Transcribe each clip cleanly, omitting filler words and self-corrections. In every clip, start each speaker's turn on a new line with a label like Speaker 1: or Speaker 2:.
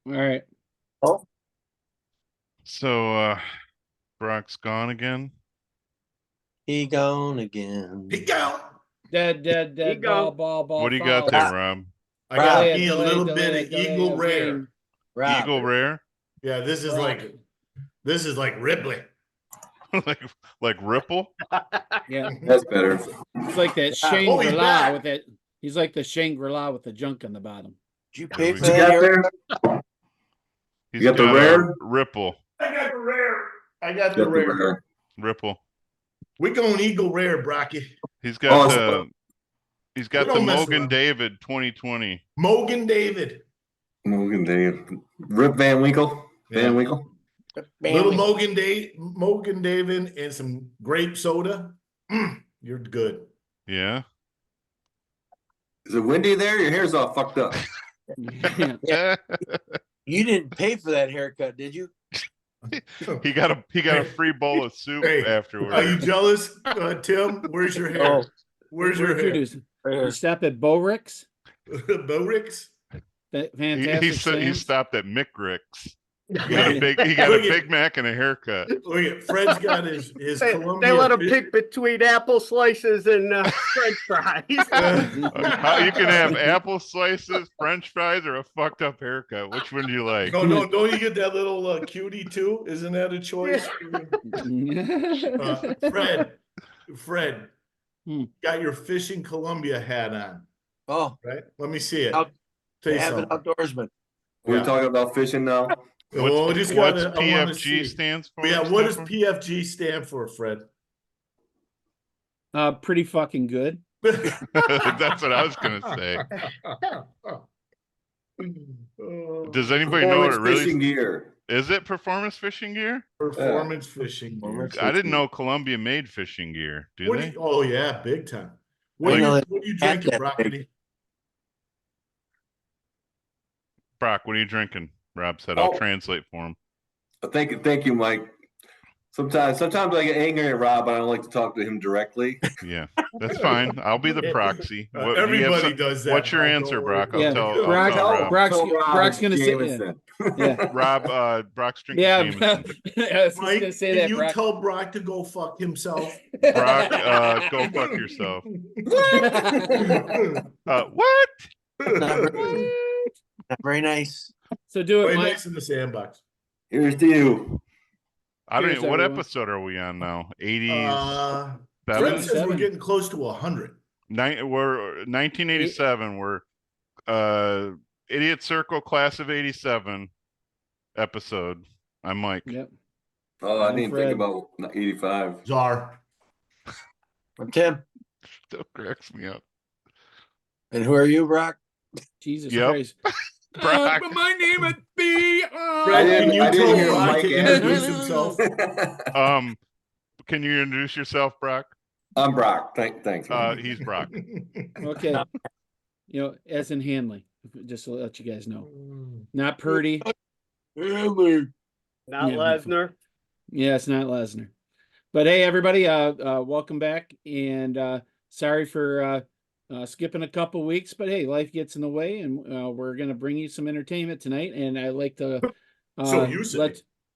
Speaker 1: All right.
Speaker 2: Oh,
Speaker 3: So Brock's gone again.
Speaker 2: he gone again.
Speaker 4: He go.
Speaker 1: Dead,
Speaker 5: He
Speaker 1: ball,
Speaker 5: go.
Speaker 1: ball,
Speaker 3: What do you
Speaker 1: foul.
Speaker 3: got there, Rob?
Speaker 4: I got
Speaker 1: Delay it,
Speaker 4: me a
Speaker 1: delay it,
Speaker 4: little
Speaker 1: delay
Speaker 4: bit
Speaker 1: it,
Speaker 4: of
Speaker 1: delay
Speaker 4: Eagle
Speaker 1: it,
Speaker 4: Rare.
Speaker 1: Wayne.
Speaker 2: Rob.
Speaker 3: Eagle Rare,
Speaker 4: Yeah, this is like Ripley.
Speaker 3: like Ripple.
Speaker 1: Yeah.
Speaker 2: That's better.
Speaker 1: It's like that
Speaker 4: he's
Speaker 1: Shangri-La
Speaker 4: back.
Speaker 1: with it. He's like the Shangri-La with the junk on the bottom.
Speaker 2: Did you
Speaker 3: There
Speaker 2: pay
Speaker 3: we
Speaker 2: for
Speaker 3: go.
Speaker 2: that hair?
Speaker 3: He's
Speaker 2: got the
Speaker 3: got a
Speaker 2: rare?
Speaker 3: Ripple.
Speaker 4: I got the rare. I got the rare.
Speaker 3: Ripple.
Speaker 4: We going Eagle Rare, Brocky.
Speaker 3: He's got
Speaker 2: Oh,
Speaker 3: he's got
Speaker 4: We
Speaker 3: the
Speaker 4: don't mess
Speaker 3: Mogan
Speaker 4: around.
Speaker 3: David 2020.
Speaker 4: Mogan David.
Speaker 2: Mogan Dave. Rip Van Winkle.
Speaker 4: Yeah.
Speaker 2: Van Winkle.
Speaker 4: Little Mogan David, and some grape soda. You're good.
Speaker 3: Yeah.
Speaker 2: Is it windy there? Your hair's all fucked up.
Speaker 1: Yeah.
Speaker 2: You didn't pay for that haircut, did you?
Speaker 3: He got a free bowl of soup
Speaker 4: Hey,
Speaker 3: afterwards.
Speaker 4: Are you jealous, Tim? Where's your hair?
Speaker 2: Oh.
Speaker 4: Where's your
Speaker 1: Where'd you
Speaker 4: hair?
Speaker 1: do?
Speaker 2: Right
Speaker 1: You
Speaker 2: here.
Speaker 1: stop at Bo Rick's?
Speaker 4: Bo-Ricks?
Speaker 1: That
Speaker 3: he,
Speaker 1: fantastic
Speaker 3: he
Speaker 1: Sam's?
Speaker 3: stopped at Mick Rick's. He got
Speaker 4: Yeah.
Speaker 3: a Big Mac and a haircut.
Speaker 4: Look at Fred's got his
Speaker 5: They
Speaker 4: Columbia.
Speaker 5: let him pick between apple slices and French fries.
Speaker 3: How you can have apple slices, French fries, or a fucked up haircut? Which one do you like?
Speaker 4: No, don't you get that little cutie too? Isn't that a choice? Fred, got your fishing Columbia hat on,
Speaker 2: Oh,
Speaker 4: right? Let me see it.
Speaker 2: Out-
Speaker 4: Tell you
Speaker 2: they have an
Speaker 4: something.
Speaker 2: outdoorsman.
Speaker 4: Yeah.
Speaker 2: We're talking about fishing now.
Speaker 4: Well,
Speaker 3: What's,
Speaker 4: just
Speaker 3: what's
Speaker 4: gotta, I wanna see.
Speaker 3: PFG stands for?
Speaker 4: Yeah, what does PFG stand for, Fred?
Speaker 1: Pretty fucking good.
Speaker 3: That's what I was gonna say. Does anybody know what it really
Speaker 2: Fishing gear.
Speaker 3: is? It performance fishing gear?
Speaker 4: Performance fishing gear.
Speaker 3: I didn't know Columbia made fishing gear. Do
Speaker 4: What
Speaker 3: they?
Speaker 4: oh yeah, big time. What
Speaker 2: I
Speaker 4: are
Speaker 2: know
Speaker 4: you
Speaker 2: that-
Speaker 4: drinking, Broccoli?
Speaker 3: Brock, what are you drinking? Rob said I'll
Speaker 2: Oh.
Speaker 3: translate for him.
Speaker 2: Thank you, Mike. Sometimes I get angry at Rob, but I don't like to talk to him directly.
Speaker 3: Yeah, that's fine. I'll be the proxy. What, do you have
Speaker 4: Everybody
Speaker 3: some-
Speaker 4: does that.
Speaker 3: What's your
Speaker 4: Mike,
Speaker 3: answer,
Speaker 4: don't worry.
Speaker 3: Brock? I'll
Speaker 1: Yeah,
Speaker 3: tell. I'll
Speaker 1: Brock-
Speaker 3: tell Rob.
Speaker 1: Brock's gonna say-
Speaker 2: Jameson.
Speaker 1: Yeah.
Speaker 3: Rob, Brock's drinking
Speaker 1: Yeah,
Speaker 3: Jameson.
Speaker 1: I was just
Speaker 4: Mike,
Speaker 1: gonna say
Speaker 4: can
Speaker 1: that,
Speaker 4: you
Speaker 1: Brock.
Speaker 4: tell Brock to go fuck himself?
Speaker 3: Brock, go fuck yourself. What?
Speaker 2: Not very nice.
Speaker 1: So do it,
Speaker 4: Right
Speaker 1: Mike.
Speaker 4: next in the sandbox.
Speaker 2: Here's to you.
Speaker 3: I don't
Speaker 1: Cheers,
Speaker 3: even. What
Speaker 1: everyone.
Speaker 3: episode are we on now? 87.
Speaker 4: Fred says we're
Speaker 1: 77.
Speaker 4: getting close to 100.
Speaker 3: We're 1987. We're Idiot Circle Class of 87 episode. I'm Mike.
Speaker 1: Yep.
Speaker 2: Oh, I
Speaker 1: I'm
Speaker 2: didn't
Speaker 1: Fred.
Speaker 2: think about 85.
Speaker 4: Czar.
Speaker 2: I'm Tim.
Speaker 3: Still cracks me up.
Speaker 2: And who are you, Brock?
Speaker 1: Jesus
Speaker 3: Yep.
Speaker 1: Christ.
Speaker 3: Brock.
Speaker 1: But my name is B.
Speaker 4: Fred, can you
Speaker 2: I didn't
Speaker 4: tell
Speaker 2: hear
Speaker 4: Brock
Speaker 2: Mike
Speaker 4: to
Speaker 2: answer.
Speaker 4: introduce himself?
Speaker 3: Can you introduce yourself, Brock?
Speaker 2: I'm Brock. Thanks. man.
Speaker 3: He's Brock.
Speaker 1: Okay. You know, as in Hanley, just to let you guys know. Not Purdy.
Speaker 5: Not
Speaker 1: Yeah.
Speaker 5: Lesnar.
Speaker 1: Yeah, it's not Lesnar. But hey, everybody, welcome back. And sorry for skipping a couple weeks, but hey, life gets in the way, and we're gonna bring you some entertainment tonight. And I like to
Speaker 4: So you say.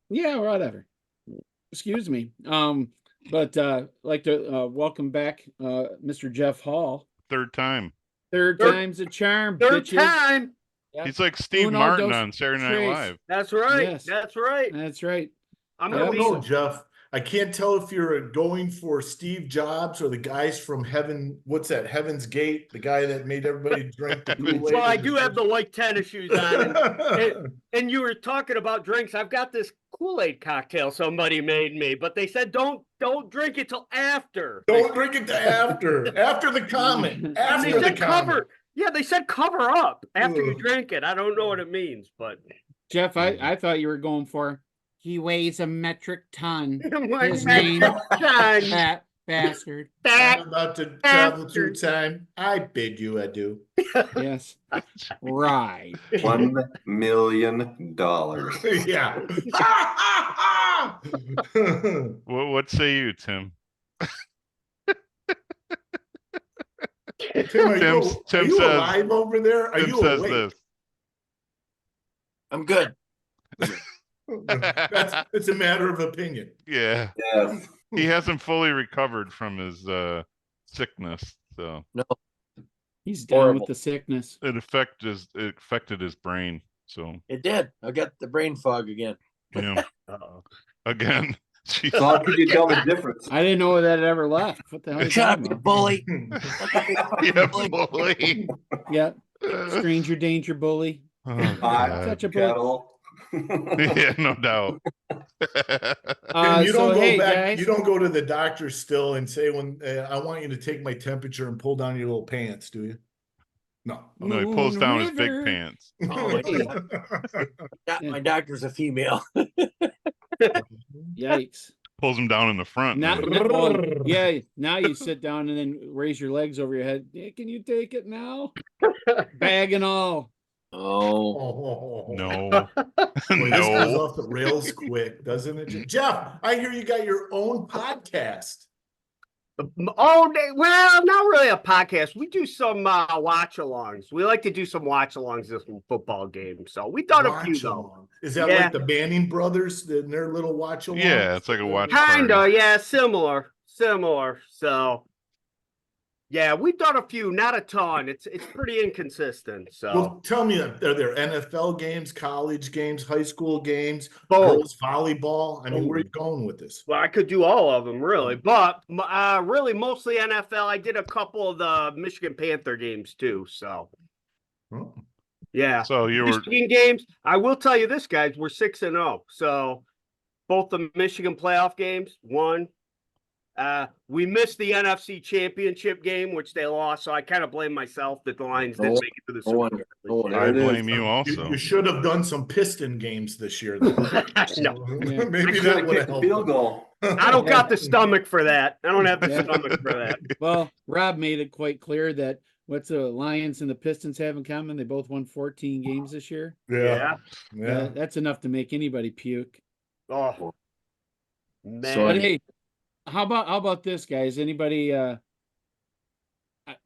Speaker 1: yeah, whatever. Excuse me. But like to welcome back Mr. Jeff Hall.
Speaker 3: Third time.
Speaker 1: Third time's a charm.
Speaker 5: Third
Speaker 1: bitches.
Speaker 5: time.
Speaker 1: Yep.
Speaker 3: He's like Steve
Speaker 1: Uno,
Speaker 3: Martin
Speaker 1: dos,
Speaker 3: on Saturday Night
Speaker 1: tres.
Speaker 3: Live.
Speaker 5: That's right.
Speaker 1: Yes.
Speaker 5: That's right.
Speaker 1: That's right.
Speaker 5: I'm
Speaker 4: I
Speaker 5: gonna
Speaker 4: don't
Speaker 5: be.
Speaker 4: know, Jeff. I can't tell if you're going for Steve Jobs or the guys from Heaven. What's that? Heaven's Gate, the guy that made everybody drink the Kool-Aid.
Speaker 5: Well, I do have the white tennis shoes on, and you were talking about drinks. I've got this Kool-Aid cocktail somebody made me, but they said don't drink it till after.
Speaker 4: Don't drink it to after the comment.
Speaker 5: And
Speaker 4: After
Speaker 5: they
Speaker 4: the
Speaker 5: said
Speaker 4: comment.
Speaker 5: cover. Yeah, they said cover up after you
Speaker 4: Ugh.
Speaker 5: drink it. I don't know what it means, but
Speaker 1: Jeff, I thought you were going for he weighs a metric ton.
Speaker 5: My
Speaker 1: His name-
Speaker 5: John,
Speaker 1: Fat bastard.
Speaker 4: I'm about to travel through time. I bid you adieu.
Speaker 1: Yes. Right.
Speaker 2: $1 million.
Speaker 4: Yeah.
Speaker 3: What say you, Tim?
Speaker 4: Tim, are
Speaker 3: Tim
Speaker 4: you
Speaker 3: says-
Speaker 4: alive over there? Are
Speaker 3: Tim
Speaker 4: you
Speaker 3: says
Speaker 4: awake?
Speaker 3: this.
Speaker 6: I'm good.
Speaker 4: It's a matter of opinion.
Speaker 3: Yeah,
Speaker 2: Yes.
Speaker 3: he hasn't fully recovered from his sickness, so
Speaker 1: He's down
Speaker 6: Horrible.
Speaker 1: with the sickness.
Speaker 3: it affected his brain. So
Speaker 6: It did. I got the brain fog again.
Speaker 3: yeah,
Speaker 5: Uh-oh.
Speaker 3: again. Jeez.
Speaker 2: So how could you tell the difference?
Speaker 1: I didn't know that ever left. What the hell? Are you
Speaker 6: Shut up,
Speaker 1: talking
Speaker 6: you
Speaker 1: about?
Speaker 6: bully.
Speaker 3: Yeah, bully.
Speaker 1: Yeah, stranger danger bully.
Speaker 3: Oh,
Speaker 2: Hot
Speaker 3: God.
Speaker 1: Such a bully.
Speaker 2: cattle.
Speaker 3: Yeah, no doubt.
Speaker 4: And you don't
Speaker 1: So
Speaker 4: go
Speaker 1: hey
Speaker 4: back.
Speaker 1: guys,
Speaker 4: You don't go to the doctor still and say, "When I want you to take my temperature and pull down your little pants," do you? No.
Speaker 3: No, he pulls
Speaker 1: Moon
Speaker 3: down his big
Speaker 1: River.
Speaker 3: pants.
Speaker 6: Oh, my doctor's a female.
Speaker 1: Yikes!
Speaker 3: Pulls him down in the front.
Speaker 1: Now,
Speaker 3: man.
Speaker 1: well, yeah. Now you sit down and then raise your legs over your head. Yeah, can you take it now? Bag and all.
Speaker 6: Oh,
Speaker 3: No.
Speaker 4: Boy, this goes
Speaker 3: No.
Speaker 4: off the rails quick, doesn't it? Jeff, I hear you got your own podcast.
Speaker 5: Oh, well, not really a podcast. We do some watch-alongs. We like to do some watch-alongs this football game. So we done a few
Speaker 4: Watch
Speaker 5: though.
Speaker 4: along. Is that
Speaker 5: Yeah.
Speaker 4: like the Banning brothers and their little watch along?
Speaker 3: Yeah, it's like a watch
Speaker 5: Kinda,
Speaker 3: party.
Speaker 5: yeah, similar. So yeah, we've done a few, not a ton. It's pretty inconsistent. So
Speaker 4: Well, tell me, are there NFL games, college games, high school games,
Speaker 5: both.
Speaker 4: girls volleyball? I mean, where are you going with this?
Speaker 5: Well, I could do all of them, really, but really mostly NFL. I did a couple of the Michigan Panther games too. So
Speaker 4: Oh.
Speaker 5: yeah,
Speaker 3: So you were
Speaker 5: Michigan games. I will tell you this, guys. We're 6-0. So both the Michigan playoff games won. We missed the NFC Championship game, which they lost. So I kind of blame myself that the Lions didn't make it to the Super Bowl.
Speaker 6: wonder. No wonder.
Speaker 3: I
Speaker 2: There it is.
Speaker 3: blame you also.
Speaker 4: You should have done some Piston games this year. Then.
Speaker 5: No,
Speaker 1: Yeah.
Speaker 4: Maybe
Speaker 2: Could
Speaker 4: that
Speaker 2: have
Speaker 4: would
Speaker 2: kicked
Speaker 4: have
Speaker 2: the
Speaker 4: helped.
Speaker 2: field goal.
Speaker 5: I don't got the stomach for that. I don't have the
Speaker 1: Yeah.
Speaker 5: stomach for that.
Speaker 1: Well, Rob made it quite clear that what's the Lions and the Pistons have in common? They both won 14 games this year.
Speaker 4: Yeah, yeah.
Speaker 1: That's enough to make anybody puke.
Speaker 5: Oh man.
Speaker 1: But
Speaker 6: Sorry.
Speaker 1: hey, how about this, guys? Anybody?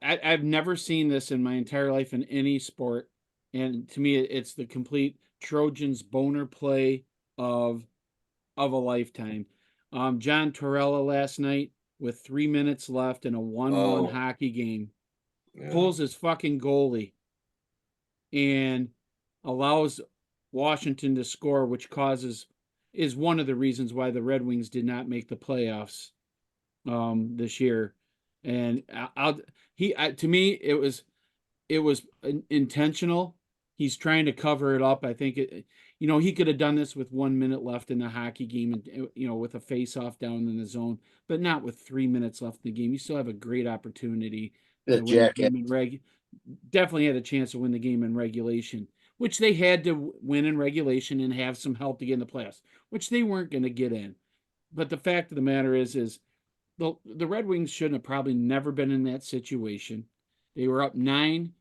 Speaker 1: I've never seen this in my entire life in any sport, and to me, it's the complete Trojans boner play of a lifetime. John Torella last night with 3 minutes left in a 1-1
Speaker 2: Oh.
Speaker 1: hockey game
Speaker 2: Yeah.
Speaker 1: pulls his fucking goalie and allows Washington to score, which is one of the reasons why the Red Wings did not make the playoffs this year. And to me it was intentional. He's trying to cover it up. I think he could have done this with 1 minute left in the hockey game and with a face off down in the zone, but not with 3 minutes left in the game. You still have a great opportunity
Speaker 6: The
Speaker 1: to win the
Speaker 6: jackass.
Speaker 1: game in definitely had a chance to win the game in regulation, which they had to win in regulation and have some help to get in the playoffs, which they weren't going to get in. But the fact of the matter is the Red Wings shouldn't have probably never been in that situation. They were up 9,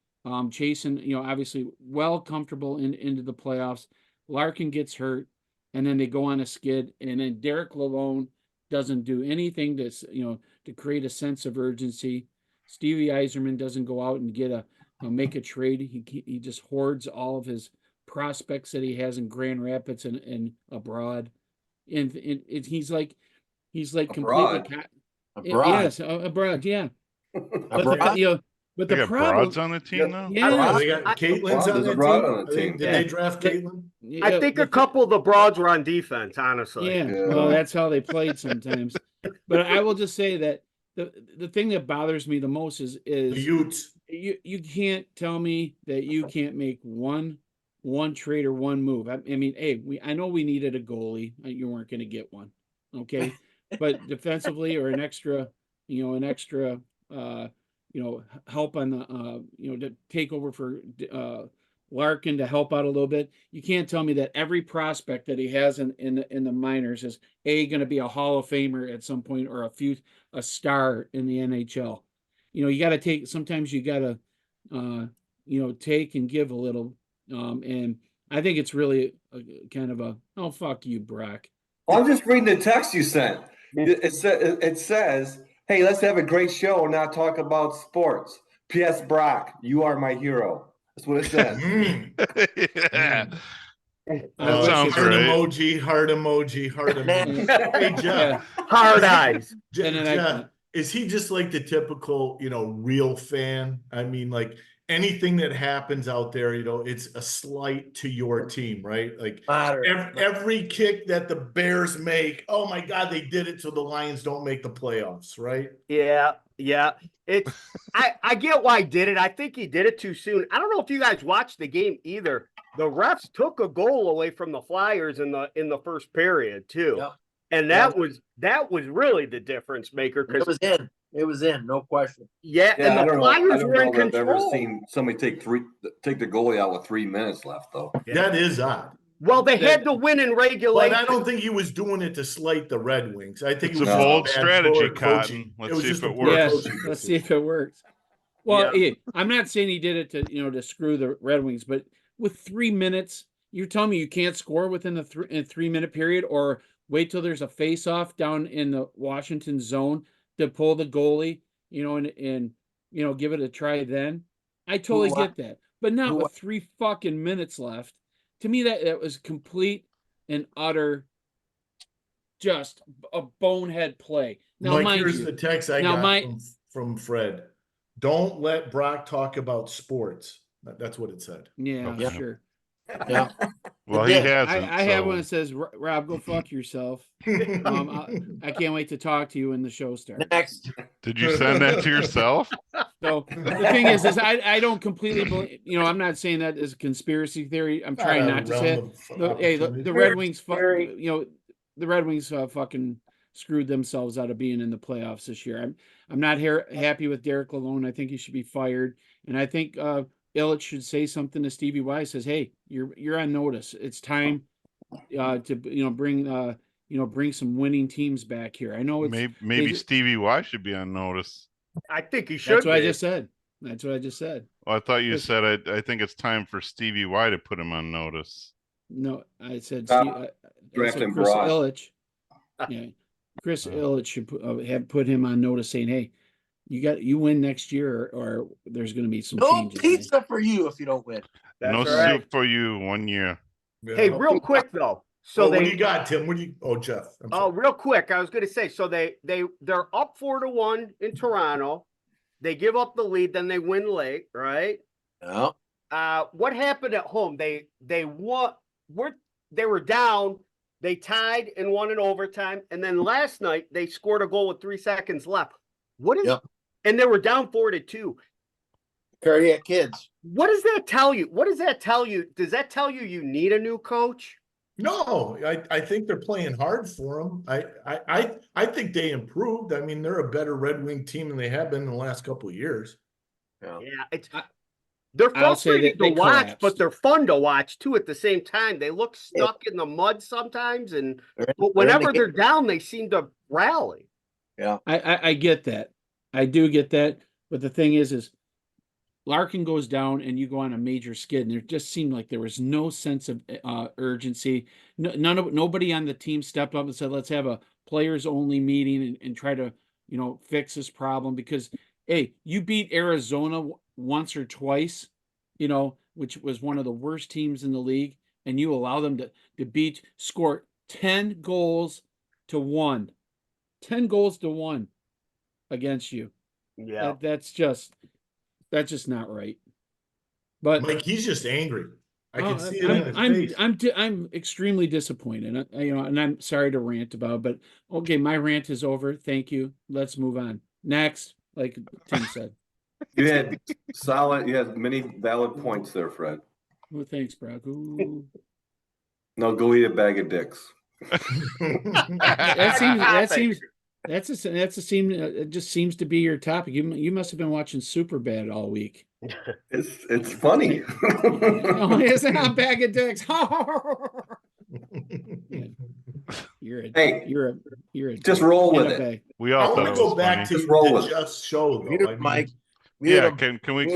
Speaker 1: chasing, obviously well comfortable into the playoffs. Larkin gets hurt, and then they go on a skid, and then Derek Lalonde doesn't do anything to create a sense of urgency. Stevie Yzerman doesn't go out and make a trade. He just hoards all of his prospects that he has in Grand Rapids and abroad, and he's like
Speaker 2: Abroad?
Speaker 1: completely
Speaker 6: Abroad.
Speaker 1: yes, abroad, yeah.
Speaker 6: Abroad.
Speaker 1: But
Speaker 3: They
Speaker 1: the
Speaker 3: got
Speaker 1: problem,
Speaker 3: broads on the team now?
Speaker 1: yeah,
Speaker 4: They got Caitlin's
Speaker 2: There's
Speaker 4: on
Speaker 2: a
Speaker 4: that
Speaker 2: broad
Speaker 4: team.
Speaker 2: on the team.
Speaker 4: Did they draft Caitlin?
Speaker 5: I think a couple of the broads were on defense, honestly.
Speaker 1: Yeah,
Speaker 2: Yeah.
Speaker 1: well, that's how they played sometimes. But I will just say that the thing that bothers me the most is
Speaker 4: The Utes.
Speaker 1: you can't tell me that you can't make one trade or one move. I mean, hey, I know we needed a goalie. You weren't going to get one, okay? But defensively or an extra help on the to take over for Larkin to help out a little bit. You can't tell me that every prospect that he has in the minors is going to be a Hall of Famer at some point or a star in the NHL. You got to take. Sometimes you got to take and give a little. And I think it's really kind of oh fuck you, Brock.
Speaker 2: I'm just reading the text you sent. It says, "Hey, let's have a great show and not talk about sports." P.S. Brock, you are my hero. That's what it says.
Speaker 4: Mm.
Speaker 3: Yeah.
Speaker 1: I wish
Speaker 3: sounds
Speaker 1: it-
Speaker 4: heart
Speaker 3: right.
Speaker 4: emoji, heart emoji, heart emoji. Hey, Jeff.
Speaker 1: Yeah.
Speaker 5: Hard eyes.
Speaker 1: And then
Speaker 4: Jeff, is he just like the typical, real fan? I mean, like anything that happens out there, it's a slight to your team, right? Like every kick that the Bears make, oh my God, they did it so the Lions don't make the playoffs, right?
Speaker 5: Yeah, yeah. It's I get why he did it. I think he did it too soon. I don't know if you guys watched the game either. The refs took a goal away from the Flyers in the first period too.
Speaker 6: Yeah.
Speaker 5: And that was really the difference maker
Speaker 6: It
Speaker 5: because
Speaker 6: was in. It was in, no question.
Speaker 2: Yeah,
Speaker 5: and
Speaker 2: I
Speaker 5: the
Speaker 2: don't know. I
Speaker 5: Flyers
Speaker 2: don't
Speaker 5: were in
Speaker 2: know that I've ever
Speaker 5: control.
Speaker 2: seen somebody take the goalie out with 3 minutes left, though.
Speaker 4: That is odd.
Speaker 5: Well, they had to win in
Speaker 4: But
Speaker 5: regulation.
Speaker 4: I don't think he was doing it to slight the Red Wings. I think
Speaker 3: It's
Speaker 4: it was
Speaker 3: a
Speaker 4: just
Speaker 3: bold
Speaker 4: bad
Speaker 3: strategy,
Speaker 4: poor
Speaker 3: Cotton.
Speaker 4: coaching.
Speaker 3: Let's
Speaker 4: was
Speaker 3: see
Speaker 4: just
Speaker 3: if
Speaker 4: a
Speaker 3: it
Speaker 4: poor
Speaker 3: works.
Speaker 1: Yes,
Speaker 4: coaching
Speaker 1: let's see
Speaker 4: decision.
Speaker 1: if it works. Well, I'm not saying he did it to screw the Red Wings, but with 3 minutes, you're telling me you can't score within the 3 minute period, or wait till there's a face-off down in the Washington zone to pull the goalie, and give it a try then. I totally
Speaker 6: Who-
Speaker 1: get that, but not
Speaker 6: who-
Speaker 1: with 3 fucking minutes left. To me, that was complete and utter, just a bonehead play. Now,
Speaker 4: Mike,
Speaker 1: mind
Speaker 4: here's
Speaker 1: you,
Speaker 4: the text I
Speaker 1: now
Speaker 4: got
Speaker 1: my-
Speaker 4: from Fred. Don't let Brock talk about sports. That's what it said.
Speaker 1: yeah,
Speaker 3: Okay.
Speaker 1: sure.
Speaker 6: Yeah.
Speaker 3: Well, he
Speaker 6: did.
Speaker 3: hasn't.
Speaker 1: I have
Speaker 3: so-
Speaker 1: one that says, Rob, go fuck yourself. I can't wait to talk to you when the show starts.
Speaker 6: Next.
Speaker 3: Did you send that to yourself?
Speaker 1: So the thing is I don't completely believe, I'm not saying that as a conspiracy theory. I'm trying not to say it. The Red Wings, the Red Wings fucking screwed themselves out of being in the playoffs this year. I'm not happy with Derek Lalonde. I think he should be fired, and I think Illich should say something to Stevie Y. Says, "Hey, you're on notice. It's time to bring some winning teams back here." I know it's
Speaker 3: Maybe Stevie Y should be on notice.
Speaker 5: I think he should.
Speaker 1: that's what I
Speaker 5: be.
Speaker 1: just said. That's what I just said.
Speaker 3: Well, I thought you
Speaker 1: Yes.
Speaker 3: said I think it's time for Stevie Y to put him on notice.
Speaker 1: No, I said
Speaker 2: Stop
Speaker 1: I said
Speaker 2: drafting
Speaker 1: Chris
Speaker 2: Brock.
Speaker 1: Illich. Yeah, Chris Illich should have put him on notice, saying, "Hey, you win next year, or there's going to be some
Speaker 6: No
Speaker 1: changes."
Speaker 6: pizza for you if you don't win.
Speaker 5: That's
Speaker 3: No
Speaker 5: all right.
Speaker 3: soup for you 1 year.
Speaker 5: Hey, real quick though. So
Speaker 4: what do
Speaker 5: they
Speaker 4: you got, Tim? Jeff. I'm
Speaker 5: Oh,
Speaker 4: sorry.
Speaker 5: real quick, I was going to say, so they're up 4-1 in Toronto. They give up the lead, then they win late, right?
Speaker 6: No.
Speaker 5: What happened at home? They won. They were down. They tied and won in overtime, and then last night they scored a goal with 3 seconds left. What is?
Speaker 6: Yep.
Speaker 5: And they were down 4-2.
Speaker 6: Cardiac kids.
Speaker 5: What does that tell you? What does that tell you? Does that tell you you need a new coach?
Speaker 4: No, I think they're playing hard for them. I think they improved. I mean, they're a better Red Wing team than they have been in the last couple of years.
Speaker 5: Yeah, it's
Speaker 1: I-
Speaker 5: they're
Speaker 1: I'll say
Speaker 5: frustrating
Speaker 1: that they
Speaker 5: to watch,
Speaker 1: collapsed.
Speaker 5: but they're fun to watch too. At the same time, they look stuck in the mud sometimes, and but whenever they're down, they seem to rally.
Speaker 1: I get that. I do get that. But the thing is Larkin goes down and you go on a major skid, and there just seemed like there was no sense of urgency. Nobody on the team stepped up and said, "Let's have a players only meeting and try to fix this problem." Because hey, you beat Arizona once or twice, which was one of the worst teams in the league, and you allow them to score 10 goals to 1. 10 goals to 1 against you.
Speaker 5: Yeah,
Speaker 1: That's just not right. But
Speaker 4: Mike, he's just angry. I can see it in his face.
Speaker 1: I'm extremely disappointed. And I'm sorry to rant about it, but okay, my rant is over. Thank you. Let's move on. Next, like Tim said.
Speaker 2: You had many valid points there, Fred.
Speaker 1: Well, thanks, Brock. Ooh.
Speaker 2: No, go eat a bag of dicks.
Speaker 1: It just seems to be your topic. You must have been watching Superbad all week.
Speaker 2: It's funny.
Speaker 1: Oh, isn't a bag of dicks? You're a
Speaker 2: Just roll with
Speaker 1: in a
Speaker 2: it.
Speaker 1: bag.
Speaker 3: We
Speaker 4: I
Speaker 3: all
Speaker 4: want
Speaker 3: thought
Speaker 4: to
Speaker 3: it was
Speaker 4: go back
Speaker 3: funny.
Speaker 4: to
Speaker 2: roll with it.
Speaker 4: Jeff's show, though.
Speaker 6: Mute
Speaker 4: I mean,
Speaker 6: Mike. Mute
Speaker 3: Yeah,
Speaker 6: him.
Speaker 3: can we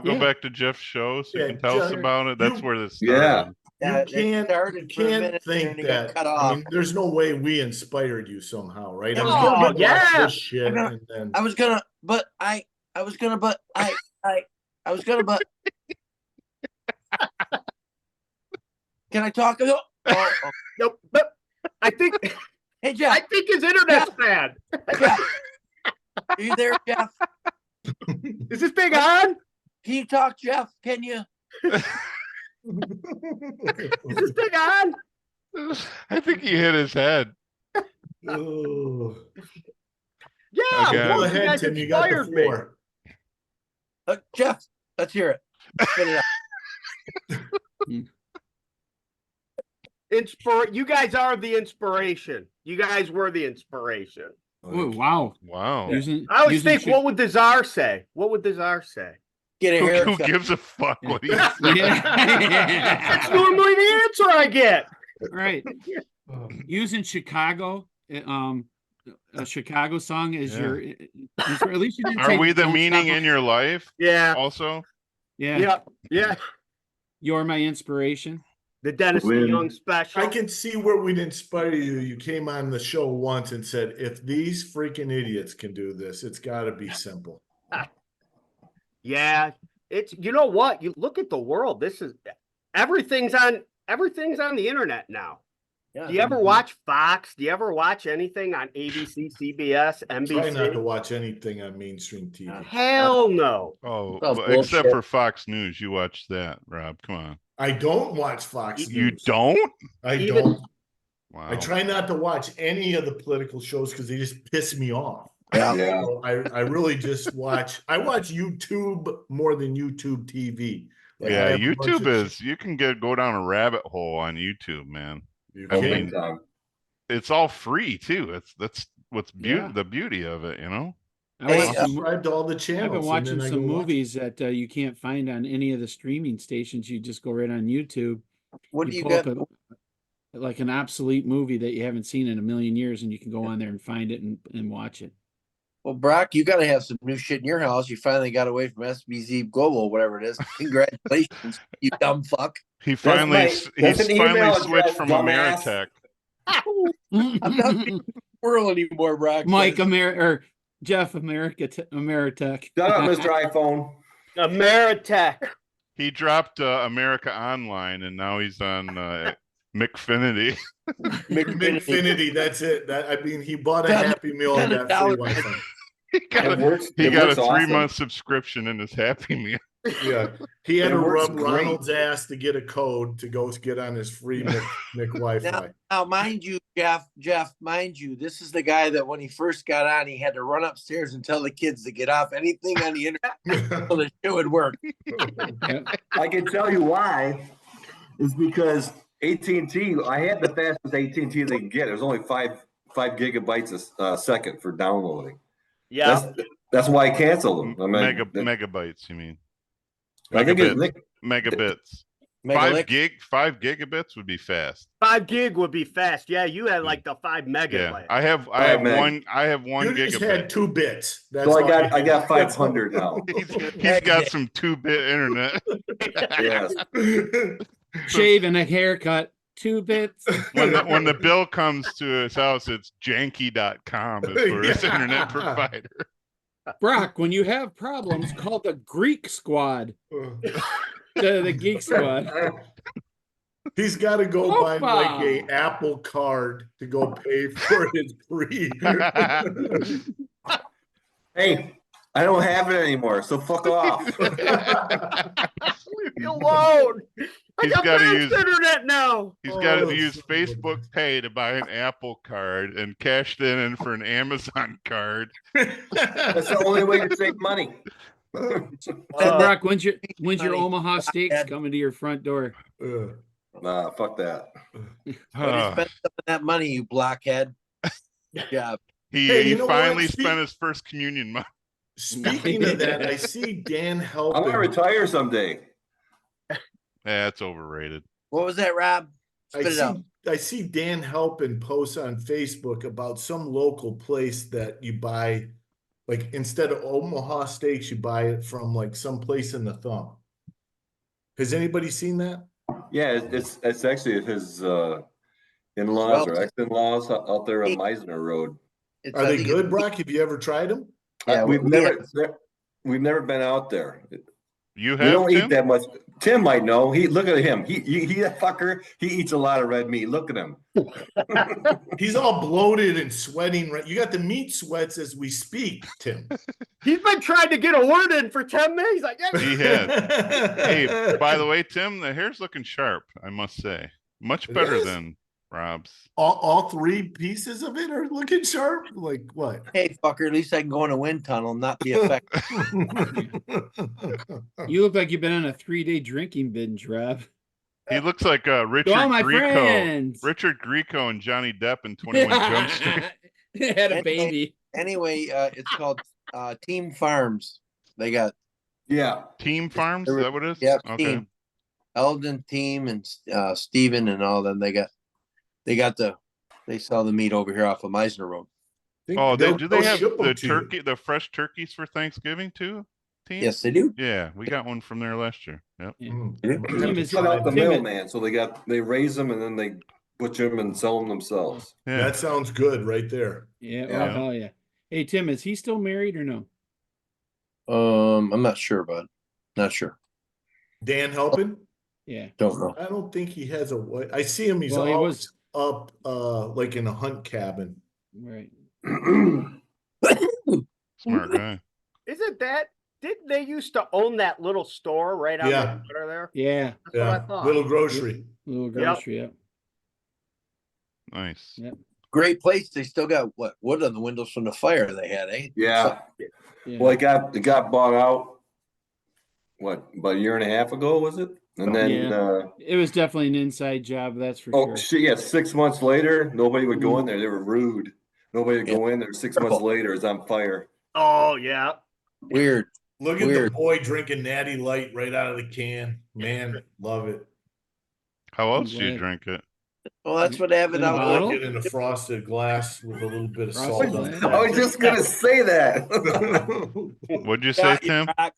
Speaker 3: go
Speaker 1: Yeah.
Speaker 3: back to Jeff's show so you
Speaker 4: Yeah,
Speaker 3: can tell us
Speaker 4: Jeff,
Speaker 3: about it? That's
Speaker 4: you-
Speaker 3: where this
Speaker 2: Yeah.
Speaker 3: started.
Speaker 6: Yeah,
Speaker 4: you
Speaker 6: it
Speaker 4: can't,
Speaker 6: started for a minute and
Speaker 4: think
Speaker 6: then it got
Speaker 4: that.
Speaker 6: cut
Speaker 4: I
Speaker 6: off.
Speaker 4: mean, there's no way we inspired you somehow, right? I
Speaker 6: Oh,
Speaker 4: mean, you watch
Speaker 5: yeah.
Speaker 4: this shit,
Speaker 6: I'm gonna-
Speaker 4: and then
Speaker 6: I was gonna, but I was gonna, but I was gonna, but Can I talk? Oh.
Speaker 5: Nope. But I think
Speaker 6: Hey, Jeff.
Speaker 5: I think his internet's bad.
Speaker 6: Jeff. Are you there, Jeff?
Speaker 5: Is this thing on?
Speaker 6: Can you talk, Jeff? Can you?
Speaker 5: Is this thing on?
Speaker 3: I think he hit his head.
Speaker 4: Oh.
Speaker 5: Yeah.
Speaker 3: Okay.
Speaker 4: Go
Speaker 5: you
Speaker 4: ahead,
Speaker 5: guys
Speaker 4: Tim. You got the
Speaker 5: inspired me.
Speaker 4: floor.
Speaker 6: Jeff, let's hear it. Spit it out.
Speaker 5: You guys are the inspiration. You guys were the inspiration.
Speaker 1: Oh, wow.
Speaker 3: Wow.
Speaker 5: I always think, what would the czar say? What would the czar say?
Speaker 6: Get a
Speaker 3: Who
Speaker 6: haircut.
Speaker 3: gives a fuck what he
Speaker 1: Yeah.
Speaker 5: That's normally the answer I get.
Speaker 1: Right. Using Chicago, a Chicago song is
Speaker 3: Yeah.
Speaker 1: your. At least you didn't
Speaker 3: Are
Speaker 1: take
Speaker 3: we the
Speaker 1: Don't
Speaker 3: meaning
Speaker 1: Stop
Speaker 3: in your life
Speaker 5: Yeah.
Speaker 3: also?
Speaker 1: Yeah.
Speaker 5: Yeah. Yeah.
Speaker 1: You're my inspiration.
Speaker 5: The Dennis
Speaker 2: When-
Speaker 5: DeYoung special.
Speaker 4: I can see where we'd inspire you. You came on the show once and said, if these freaking idiots can do this, it's got to be simple.
Speaker 5: Yeah. It's, you know what? You look at the world. This is everything's on the internet now.
Speaker 6: Yeah.
Speaker 5: Do you ever watch Fox? Do you ever watch anything on ABC, CBS,
Speaker 4: Try not to
Speaker 5: NBC?
Speaker 4: watch anything on mainstream TV.
Speaker 5: Hell no.
Speaker 3: Oh,
Speaker 6: Oh,
Speaker 3: well, except
Speaker 6: bullshit.
Speaker 3: for Fox News. You watch that, Rob. Come on.
Speaker 4: I don't watch Fox
Speaker 3: You
Speaker 4: News.
Speaker 3: don't?
Speaker 4: I
Speaker 5: Even-
Speaker 4: don't.
Speaker 3: Wow.
Speaker 4: I try not to watch any of the political shows because they just piss me off.
Speaker 6: Yeah.
Speaker 2: Yeah.
Speaker 4: So I really just watch. I watch YouTube more than YouTube TV. Like, I
Speaker 3: Yeah,
Speaker 4: have a bunch
Speaker 3: YouTube
Speaker 4: of-
Speaker 3: is, you can go down a rabbit hole on YouTube, man.
Speaker 4: You
Speaker 3: I
Speaker 2: Oh,
Speaker 4: can.
Speaker 3: mean,
Speaker 2: big time.
Speaker 3: It's all free too. That's what's
Speaker 1: Yeah.
Speaker 3: the beauty of it, you know?
Speaker 1: I
Speaker 6: Hey,
Speaker 1: watch some-
Speaker 4: subscribe to all the channels.
Speaker 1: I've been
Speaker 4: and
Speaker 1: watching
Speaker 4: then I
Speaker 1: some
Speaker 4: go watch
Speaker 1: movies that you can't find on any of the streaming stations. You just go right on YouTube.
Speaker 6: What do you
Speaker 1: pull up
Speaker 6: got?
Speaker 1: like an obsolete movie that you haven't seen in a million years, and you can go on there and find it and watch it.
Speaker 6: Well, Brock, you got to have some new shit in your house. You finally got away from SBZ Global, whatever it is. Congratulations, you dumb fuck.
Speaker 3: He finally
Speaker 2: that's an email
Speaker 3: finally
Speaker 2: address,
Speaker 3: switched from
Speaker 2: dumbass.
Speaker 3: Ameritech.
Speaker 6: I'm not in the world anymore, Brock.
Speaker 1: Mike or Jeff Ameritech.
Speaker 2: Shut up, Mr. iPhone.
Speaker 5: Ameritech.
Speaker 3: He dropped America Online, and now he's on McFinity.
Speaker 4: Xfinity. That's it. He bought a Happy Meal and got free
Speaker 6: $10.
Speaker 4: Wi-Fi.
Speaker 3: He got
Speaker 2: It works.
Speaker 3: he
Speaker 2: It
Speaker 3: got a
Speaker 2: works awesome.
Speaker 3: 3-month subscription in his Happy Meal.
Speaker 4: Yeah, he had
Speaker 2: It
Speaker 4: to
Speaker 2: works
Speaker 4: rub
Speaker 2: great.
Speaker 4: Ronald's ass to get a code to go get on his free Mick Wi-Fi.
Speaker 6: Now, mind you, Jeff, mind you, this is the guy that when he first got on, he had to run upstairs and tell the kids to get off anything on the internet so the show would work.
Speaker 2: I can tell you why. Is because AT&T. I had the fastest AT&T they can get. It was only 5 gigabytes a second for downloading.
Speaker 5: Yeah.
Speaker 2: That's why I canceled them. I mean,
Speaker 3: Megabytes, you mean?
Speaker 2: I think it's
Speaker 3: Megabits.
Speaker 6: Megalick.
Speaker 3: 5 gigabits would be fast.
Speaker 5: 5 gig would be fast. Yeah, you had like the 5 mega.
Speaker 3: Yeah,
Speaker 5: plan.
Speaker 3: I have
Speaker 2: meg.
Speaker 3: one
Speaker 4: You just
Speaker 3: gigabit.
Speaker 4: had 2 bits. That's
Speaker 2: so
Speaker 4: all
Speaker 2: I got 500 now.
Speaker 3: He's got some 2-bit internet.
Speaker 2: Yes.
Speaker 1: Shave and a haircut, 2 bits.
Speaker 3: When the bill comes to his house, it's janky.com is for his
Speaker 4: Yeah.
Speaker 3: internet provider.
Speaker 1: Brock, when you have problems, call the Greek Squad. The Geek Squad.
Speaker 4: He's got to go buy like
Speaker 1: Opa.
Speaker 4: a Apple card to go pay for his free.
Speaker 2: Hey, I don't have it anymore, so fuck off.
Speaker 5: Leave me alone. I
Speaker 3: He's
Speaker 5: got
Speaker 3: gotta
Speaker 5: fast
Speaker 3: use-
Speaker 5: internet now.
Speaker 3: He's got
Speaker 4: Oh,
Speaker 3: to use
Speaker 4: son of a-
Speaker 3: Facebook Pay to buy an Apple card and cashed in for an Amazon card.
Speaker 2: That's the only way to save money.
Speaker 1: Brock, when's your
Speaker 6: funny.
Speaker 1: Omaha Steaks
Speaker 6: Dad.
Speaker 1: coming to your front door?
Speaker 2: Nah, fuck that.
Speaker 6: Way to spend some of that money, you blockhead. Yeah.
Speaker 3: He
Speaker 4: Hey, you know what?
Speaker 3: finally spent his first communion money.
Speaker 4: Speaking of that, I see Dan
Speaker 2: I'm gonna
Speaker 4: helping.
Speaker 2: retire someday.
Speaker 3: That's overrated.
Speaker 6: What was that, Rob?
Speaker 4: I
Speaker 6: Spit it out.
Speaker 4: see Dan helping post on Facebook about some local place that you buy, like instead of Omaha Steaks, you buy it from like some place in the thumb. Has anybody seen that?
Speaker 2: Yeah, it's actually his in-laws or ex-in-laws out there on Meisner Road.
Speaker 6: It's,
Speaker 4: Are
Speaker 6: I
Speaker 4: they
Speaker 6: think
Speaker 4: good, Brock? Have you ever tried them?
Speaker 6: Yeah,
Speaker 2: we've
Speaker 6: we
Speaker 2: never we've never been out there.
Speaker 3: You
Speaker 2: We
Speaker 3: have
Speaker 2: don't
Speaker 3: Tim?
Speaker 2: eat that much. Tim might know. Look at him. He that fucker. He eats a lot of red meat. Look at him.
Speaker 4: He's all bloated and sweating. Right, you got the meat sweats as we speak, Tim.
Speaker 5: He's been trying to get a word in for 10 minutes. He's like, yeah.
Speaker 3: He has. Hey, by the way, Tim, the hair's looking sharp, I must say. Much
Speaker 4: It
Speaker 3: better
Speaker 4: is?
Speaker 3: than Rob's.
Speaker 4: all three pieces of it are looking sharp. Like what?
Speaker 6: Hey, fucker, at least I can go in a wind tunnel, not be affected.
Speaker 1: You look like you've been on a 3-day drinking binge, Rob.
Speaker 3: He looks like Richard
Speaker 1: To all my
Speaker 3: Grieco.
Speaker 1: friends.
Speaker 3: Richard Grieco and Johnny Depp in 21 Jump Street.
Speaker 1: Had a baby.
Speaker 6: Anyway, it's called Team Farms. They got
Speaker 2: Yeah.
Speaker 3: Team Farms, is that what it is?
Speaker 6: yeah,
Speaker 3: Okay.
Speaker 6: Team Eldon Team and Steven and all them. They sell the meat over here off of Meisner Road.
Speaker 3: Oh, do they
Speaker 4: They'll
Speaker 3: have
Speaker 4: ship 'em
Speaker 3: the
Speaker 4: to you.
Speaker 3: turkey, the fresh turkeys for Thanksgiving too? Team?
Speaker 6: Yes, they do.
Speaker 3: Yeah, we got one from there last year. Yep.
Speaker 1: Tim is-
Speaker 2: Cut out the
Speaker 1: Tim is-
Speaker 2: middleman, so they raise them and then they butcher them and sell them themselves.
Speaker 3: Yeah.
Speaker 4: That sounds good right there.
Speaker 1: Yeah,
Speaker 2: Yeah.
Speaker 1: oh hell yeah. Hey Tim, is he still married or no?
Speaker 6: I'm not sure, bud. Not sure.
Speaker 4: Dan helping?
Speaker 1: Yeah.
Speaker 6: Don't know.
Speaker 4: I don't think he has a wife. I see him. He's
Speaker 1: Well, he
Speaker 4: always up, like in a hunt cabin.
Speaker 1: Right.
Speaker 3: Smart guy.
Speaker 5: Isn't that? Didn't they used to own that little store right on
Speaker 4: Yeah.
Speaker 5: the water there?
Speaker 1: Yeah.
Speaker 5: That's what I
Speaker 4: Yeah,
Speaker 5: thought.
Speaker 4: little grocery.
Speaker 1: Little grocery, yeah.
Speaker 3: Nice.
Speaker 1: Yeah.
Speaker 6: Great place. They still got wood on the windows from the fire they had, eh?
Speaker 2: Yeah.
Speaker 1: Yeah.
Speaker 2: Well, it got bought out. What, about a year and a half ago, was it? And then,
Speaker 1: Yeah. It was definitely an inside job, that's for
Speaker 2: oh
Speaker 1: sure.
Speaker 2: shit, yeah, 6 months later, nobody would go in there. They were rude. Nobody would go in there. 6 months later, it's on fire.
Speaker 5: Oh yeah.
Speaker 6: Weird.
Speaker 4: Look at
Speaker 6: Weird.
Speaker 4: the boy drinking Natty Light right out of the can. Man, love it.
Speaker 3: How else do you
Speaker 1: glad.
Speaker 3: drink it?
Speaker 6: Well, that's what they have it
Speaker 1: In a
Speaker 6: out
Speaker 1: bottle?
Speaker 6: there.
Speaker 4: Get in a frosted glass with a little bit of
Speaker 1: Frosted
Speaker 4: salt on
Speaker 1: glass?
Speaker 2: I was
Speaker 4: top.
Speaker 2: just gonna say that.
Speaker 3: What'd you say,
Speaker 6: Got you,
Speaker 3: Tim?
Speaker 6: Rock.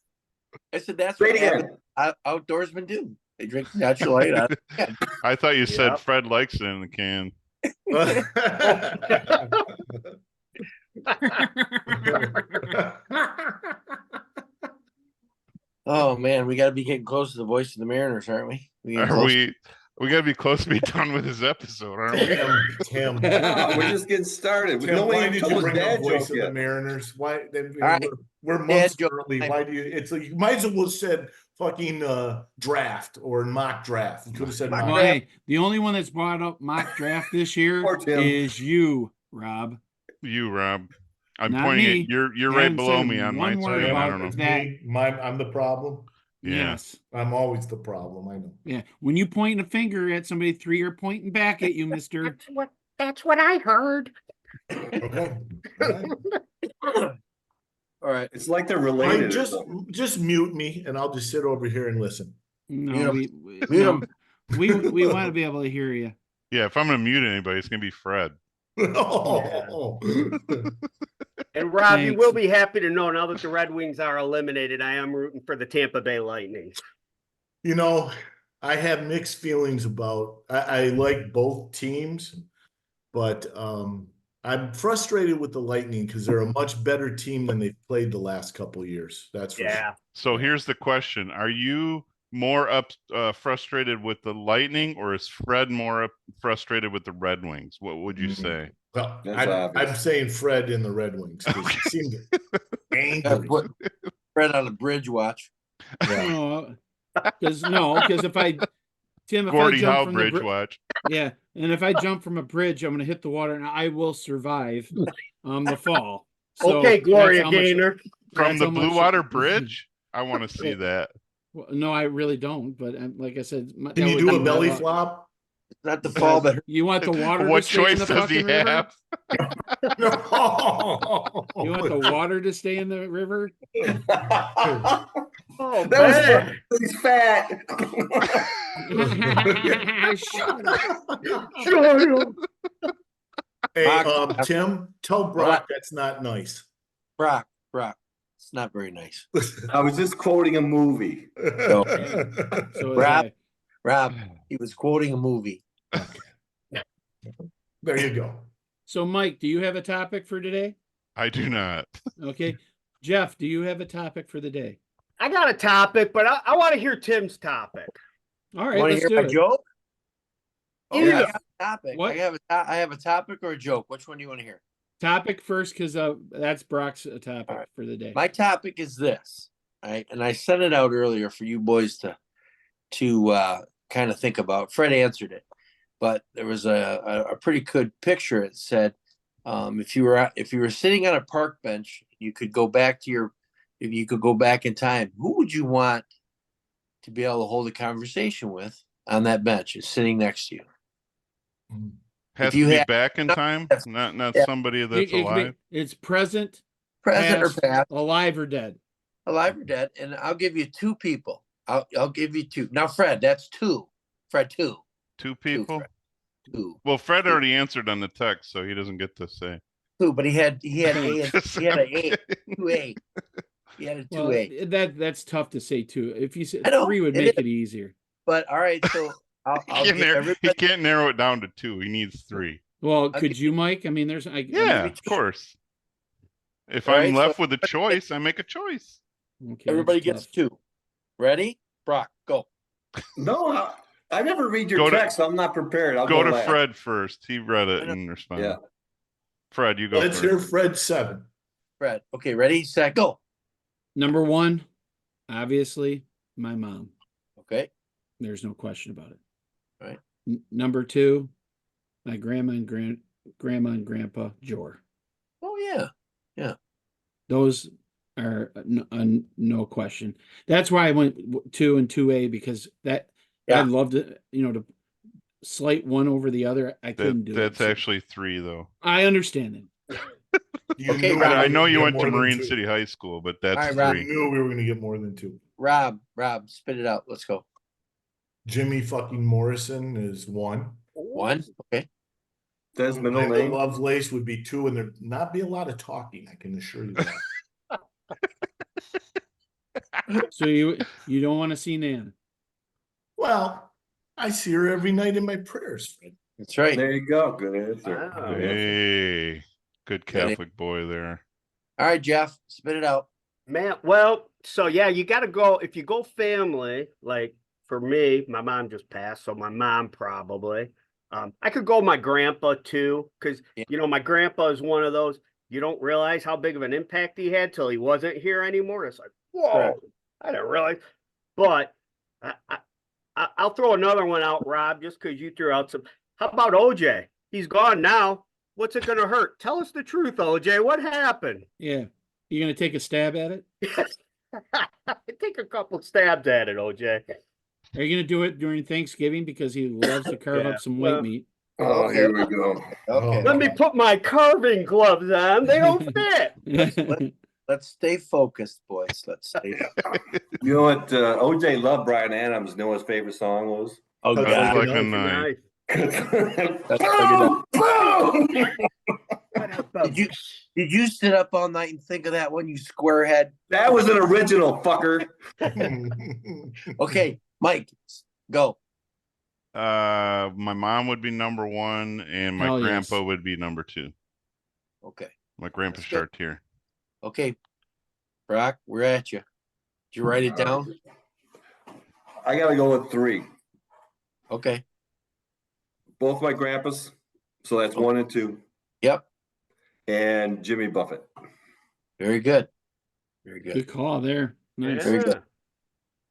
Speaker 6: I said that's
Speaker 2: Say
Speaker 6: what
Speaker 2: it
Speaker 6: avid
Speaker 2: again.
Speaker 6: outdoorsmen do. They drink natural light.
Speaker 3: I thought you said
Speaker 5: Yep.
Speaker 3: Fred likes it in the can.
Speaker 6: Oh man, we got to be getting close to the voice of the Mariners, aren't we? getting
Speaker 3: Are
Speaker 6: close?
Speaker 3: we gotta be close to be done with this episode, aren't we?
Speaker 4: Tim,
Speaker 2: We're just getting started.
Speaker 4: Tim,
Speaker 2: Nobody
Speaker 4: why
Speaker 2: even
Speaker 4: did
Speaker 2: told
Speaker 4: you
Speaker 2: us
Speaker 4: bring up
Speaker 2: dad
Speaker 4: voice
Speaker 2: joke
Speaker 4: of the
Speaker 2: yet.
Speaker 4: Mariners? Why?
Speaker 6: right.
Speaker 4: We're months
Speaker 6: joke
Speaker 4: early.
Speaker 6: time.
Speaker 4: Why do you? It's like you might as well have said fucking draft or mock draft. You could have said
Speaker 6: Mock
Speaker 4: mock.
Speaker 1: Well,
Speaker 6: draft.
Speaker 1: hey, the only one that's brought up mock draft this year
Speaker 2: Poor Tim.
Speaker 1: is you, Rob.
Speaker 3: You, Rob. I'm
Speaker 1: Not
Speaker 3: pointing
Speaker 1: me.
Speaker 3: at you're
Speaker 1: I
Speaker 3: right
Speaker 1: haven't
Speaker 3: below
Speaker 1: said
Speaker 3: me on my
Speaker 1: one word
Speaker 3: screen. I
Speaker 1: about
Speaker 3: don't know.
Speaker 1: that.
Speaker 4: I'm the problem.
Speaker 3: Yeah.
Speaker 1: Yes.
Speaker 4: I'm always the problem. I know.
Speaker 1: Yeah. When you point a finger at somebody, 3 are pointing back at you, mister.
Speaker 5: That's what I heard.
Speaker 4: Okay.
Speaker 6: All right.
Speaker 2: It's like they're
Speaker 4: Mike,
Speaker 2: related. or
Speaker 4: just
Speaker 2: something.
Speaker 4: just mute me, and I'll just sit over here and listen.
Speaker 1: No,
Speaker 6: Mute
Speaker 1: we
Speaker 6: 'em.
Speaker 1: we want to be able to hear you.
Speaker 3: Yeah, if I'm gonna mute anybody, it's gonna be Fred.
Speaker 4: Oh.
Speaker 5: And Rob, you
Speaker 1: Thanks.
Speaker 5: will be happy to know now that the Red Wings are eliminated. I am rooting for the Tampa Bay Lightning.
Speaker 4: You know, I have mixed feelings about. I like both teams, but I'm frustrated with the Lightning because they're a much better team than they've played the last couple of years. That's for
Speaker 5: Yeah.
Speaker 3: So here's the question: are you more frustrated with the Lightning, or is Fred more frustrated with the Red Wings? What would you
Speaker 4: Mhm.
Speaker 3: say?
Speaker 4: Well,
Speaker 2: That's
Speaker 4: I'm
Speaker 2: obvious.
Speaker 4: saying Fred in the Red Wings because he seemed
Speaker 6: Gotta
Speaker 4: angry.
Speaker 6: put Fred on a bridge watch.
Speaker 4: Yeah.
Speaker 1: Because if I Tim, if
Speaker 3: Gordie
Speaker 1: I jump
Speaker 3: Howe
Speaker 1: from
Speaker 3: bridge
Speaker 1: the
Speaker 3: watch.
Speaker 1: yeah, and if I jump from a bridge, I'm going to hit the water, and I will survive the fall. So
Speaker 5: Okay,
Speaker 1: that's
Speaker 5: Gloria
Speaker 1: how much-
Speaker 5: Gaynor.
Speaker 3: From
Speaker 1: that's
Speaker 3: the
Speaker 1: how
Speaker 3: Blue
Speaker 1: much-
Speaker 3: Water Bridge? I want to see that.
Speaker 1: Well, no, I really don't. But like I said,
Speaker 4: Can you do a belly flop?
Speaker 6: It's not the fall, but
Speaker 1: You want the water?
Speaker 3: What
Speaker 1: to stay in
Speaker 3: choice
Speaker 1: the
Speaker 3: does he
Speaker 1: fucking river?
Speaker 3: have?
Speaker 4: No.
Speaker 1: You want the water to stay in the river?
Speaker 5: Oh,
Speaker 2: That was
Speaker 5: man.
Speaker 2: he's fat.
Speaker 1: Shut up.
Speaker 4: Hey,
Speaker 6: Brock-
Speaker 4: Tim, tell Brock that's not nice.
Speaker 6: Brock, it's not very nice.
Speaker 2: I was just quoting a movie.
Speaker 1: So is
Speaker 6: Rob.
Speaker 1: I.
Speaker 6: Rob, he was quoting a movie.
Speaker 4: There you go.
Speaker 1: So, Mike, do you have a topic for today?
Speaker 3: I do not.
Speaker 1: Okay. Jeff, do you have a topic for the day?
Speaker 5: I got a topic, but I want to hear Tim's topic.
Speaker 1: All
Speaker 6: You
Speaker 1: right,
Speaker 6: want to
Speaker 1: let's
Speaker 6: hear
Speaker 1: do
Speaker 6: my
Speaker 1: it.
Speaker 6: joke? Oh,
Speaker 5: Yeah.
Speaker 6: I have a topic.
Speaker 1: What?
Speaker 6: I have a topic or a joke. Which one do you want to hear?
Speaker 1: Topic first, because that's Brock's topic
Speaker 6: All right.
Speaker 1: for the day.
Speaker 6: My topic is this, right? And I sent it out earlier for you boys to kind of think about. Fred answered it, but there was a pretty good picture. It said, if you were sitting on a park bench, you could go back in time. Who would you want to be able to hold a conversation with on that bench? Is sitting next to you.
Speaker 3: Has
Speaker 6: you
Speaker 3: to be
Speaker 6: had-
Speaker 3: back in time,
Speaker 6: Yes.
Speaker 3: not
Speaker 6: Yeah.
Speaker 3: somebody
Speaker 1: It
Speaker 3: that's
Speaker 1: can be-
Speaker 3: alive.
Speaker 1: it's present,
Speaker 6: Present
Speaker 1: past,
Speaker 6: or past,
Speaker 1: alive or dead.
Speaker 6: alive or dead, and I'll give you two people. I'll give you two. Now, Fred, that's two. Fred, two.
Speaker 3: Two people.
Speaker 6: Fred. Two.
Speaker 3: Well, Fred already answered on the text, so he doesn't get to say.
Speaker 6: Two, but he had A and
Speaker 3: Just-
Speaker 6: he had
Speaker 3: I'm
Speaker 6: an A,
Speaker 3: kidding.
Speaker 6: 2A. He had a 2A.
Speaker 1: Well, that's tough to say too. If you said
Speaker 6: I know,
Speaker 1: 3 would
Speaker 6: it
Speaker 1: make
Speaker 6: is.
Speaker 1: it easier.
Speaker 6: But all right, so I'll
Speaker 3: He can't,
Speaker 6: give everybody.
Speaker 3: he can't narrow it down to two. He needs three.
Speaker 1: Well,
Speaker 6: I'll
Speaker 1: could
Speaker 6: give
Speaker 1: you, Mike? I mean, there's
Speaker 3: Yeah,
Speaker 6: me
Speaker 3: of course. If
Speaker 6: All
Speaker 3: I'm
Speaker 6: right,
Speaker 3: left
Speaker 6: so-
Speaker 3: with a choice, I make a choice.
Speaker 1: Okay,
Speaker 6: Everybody
Speaker 1: that's
Speaker 6: gets
Speaker 1: tough.
Speaker 6: two. Ready? Brock, go.
Speaker 2: No, I never read your
Speaker 3: Go to-
Speaker 2: text, so I'm not prepared. I'll
Speaker 3: Go to
Speaker 2: last.
Speaker 3: Fred first. He read it
Speaker 6: I know.
Speaker 3: and responded.
Speaker 2: Yeah.
Speaker 3: Fred, you go
Speaker 4: Let's
Speaker 3: first.
Speaker 4: hear Fred 7.
Speaker 6: Fred. Okay, ready, set, go.
Speaker 1: Number 1, obviously, my mom.
Speaker 6: Okay.
Speaker 1: There's no question about it.
Speaker 6: Right.
Speaker 1: Number 2, my grandma and grandpa Jor.
Speaker 6: Oh yeah.
Speaker 1: Those are no question. That's why I went 2 and 2A, because that
Speaker 6: Yeah.
Speaker 1: I'd love to, to slight one over the other. I couldn't do
Speaker 3: That's
Speaker 1: it. So
Speaker 3: actually three, though.
Speaker 1: I understand it.
Speaker 4: You
Speaker 6: Okay,
Speaker 4: knew
Speaker 6: Rob.
Speaker 4: we
Speaker 3: I
Speaker 4: were
Speaker 3: know
Speaker 4: gonna
Speaker 3: you
Speaker 4: get
Speaker 3: went
Speaker 4: more
Speaker 3: to
Speaker 4: than
Speaker 3: Marine
Speaker 4: two.
Speaker 3: City High School, but that's
Speaker 6: All right, Rob.
Speaker 3: three.
Speaker 4: You knew we were going to get more than 2.
Speaker 6: Rob, spit it out. Let's go.
Speaker 4: Jimmy fucking Morrison is 1.
Speaker 6: One. Okay.
Speaker 2: Desmond
Speaker 4: Linda
Speaker 2: O'Neill.
Speaker 4: Lovelace would be 2, and there'd not be a lot of talking, I can assure you that.
Speaker 1: So you don't want to see Nan.
Speaker 4: Well, I see her every night in my prayers, Fred.
Speaker 6: That's right.
Speaker 2: There you go. Good answer.
Speaker 5: Wow.
Speaker 2: Good answer.
Speaker 3: Hey, good
Speaker 6: Ready?
Speaker 3: Catholic boy there.
Speaker 6: All right, Jeff, spit it out.
Speaker 5: Man, well, so yeah, you got to go. If you go family, like for me, my mom just passed, so my mom probably. I could go my grandpa too, because
Speaker 6: Yeah.
Speaker 5: my grandpa is one of those you don't realize how big of an impact he had till he wasn't here anymore. It's like, whoa,
Speaker 6: Right.
Speaker 5: I didn't realize. But I'll throw another one out, Rob, just because you threw out some. How about OJ? He's gone now. What's it gonna hurt? Tell us the truth, OJ. What happened?
Speaker 1: Yeah. You gonna take a stab at it?
Speaker 5: Take a couple stabs at it, OJ.
Speaker 1: Are you gonna do it during Thanksgiving because he loves to carve
Speaker 5: Yeah,
Speaker 1: up some white
Speaker 5: well-
Speaker 1: meat?
Speaker 2: Oh, here we go.
Speaker 6: Okay.
Speaker 5: Let me put my carving gloves on. They don't fit.
Speaker 6: Let's stay focused, boys. Let's stay focused.
Speaker 2: You know what? OJ loved Brian Adams. You know what his favorite song was?
Speaker 6: Oh,
Speaker 3: That's
Speaker 6: God.
Speaker 3: like
Speaker 5: Nice,
Speaker 3: a knife. Did
Speaker 6: Did you sit up all night and think of that one, you squarehead?
Speaker 2: That was an original, fucker.
Speaker 6: Okay, Mike, go.
Speaker 3: My mom would be number 1, and my
Speaker 1: Hell yes.
Speaker 3: grandpa would be number 2.
Speaker 6: Okay.
Speaker 3: My grandpa
Speaker 6: That's good.
Speaker 3: Chartier.
Speaker 6: Okay. Brock, we're at you. Did you write it down?
Speaker 2: I gotta go with 3.
Speaker 6: Okay.
Speaker 2: Both my grandpas. So that's 1 and 2.
Speaker 6: Yep.
Speaker 2: And Jimmy Buffett.
Speaker 6: Very good. Very good.
Speaker 1: Good call there. Nice.
Speaker 6: Very good.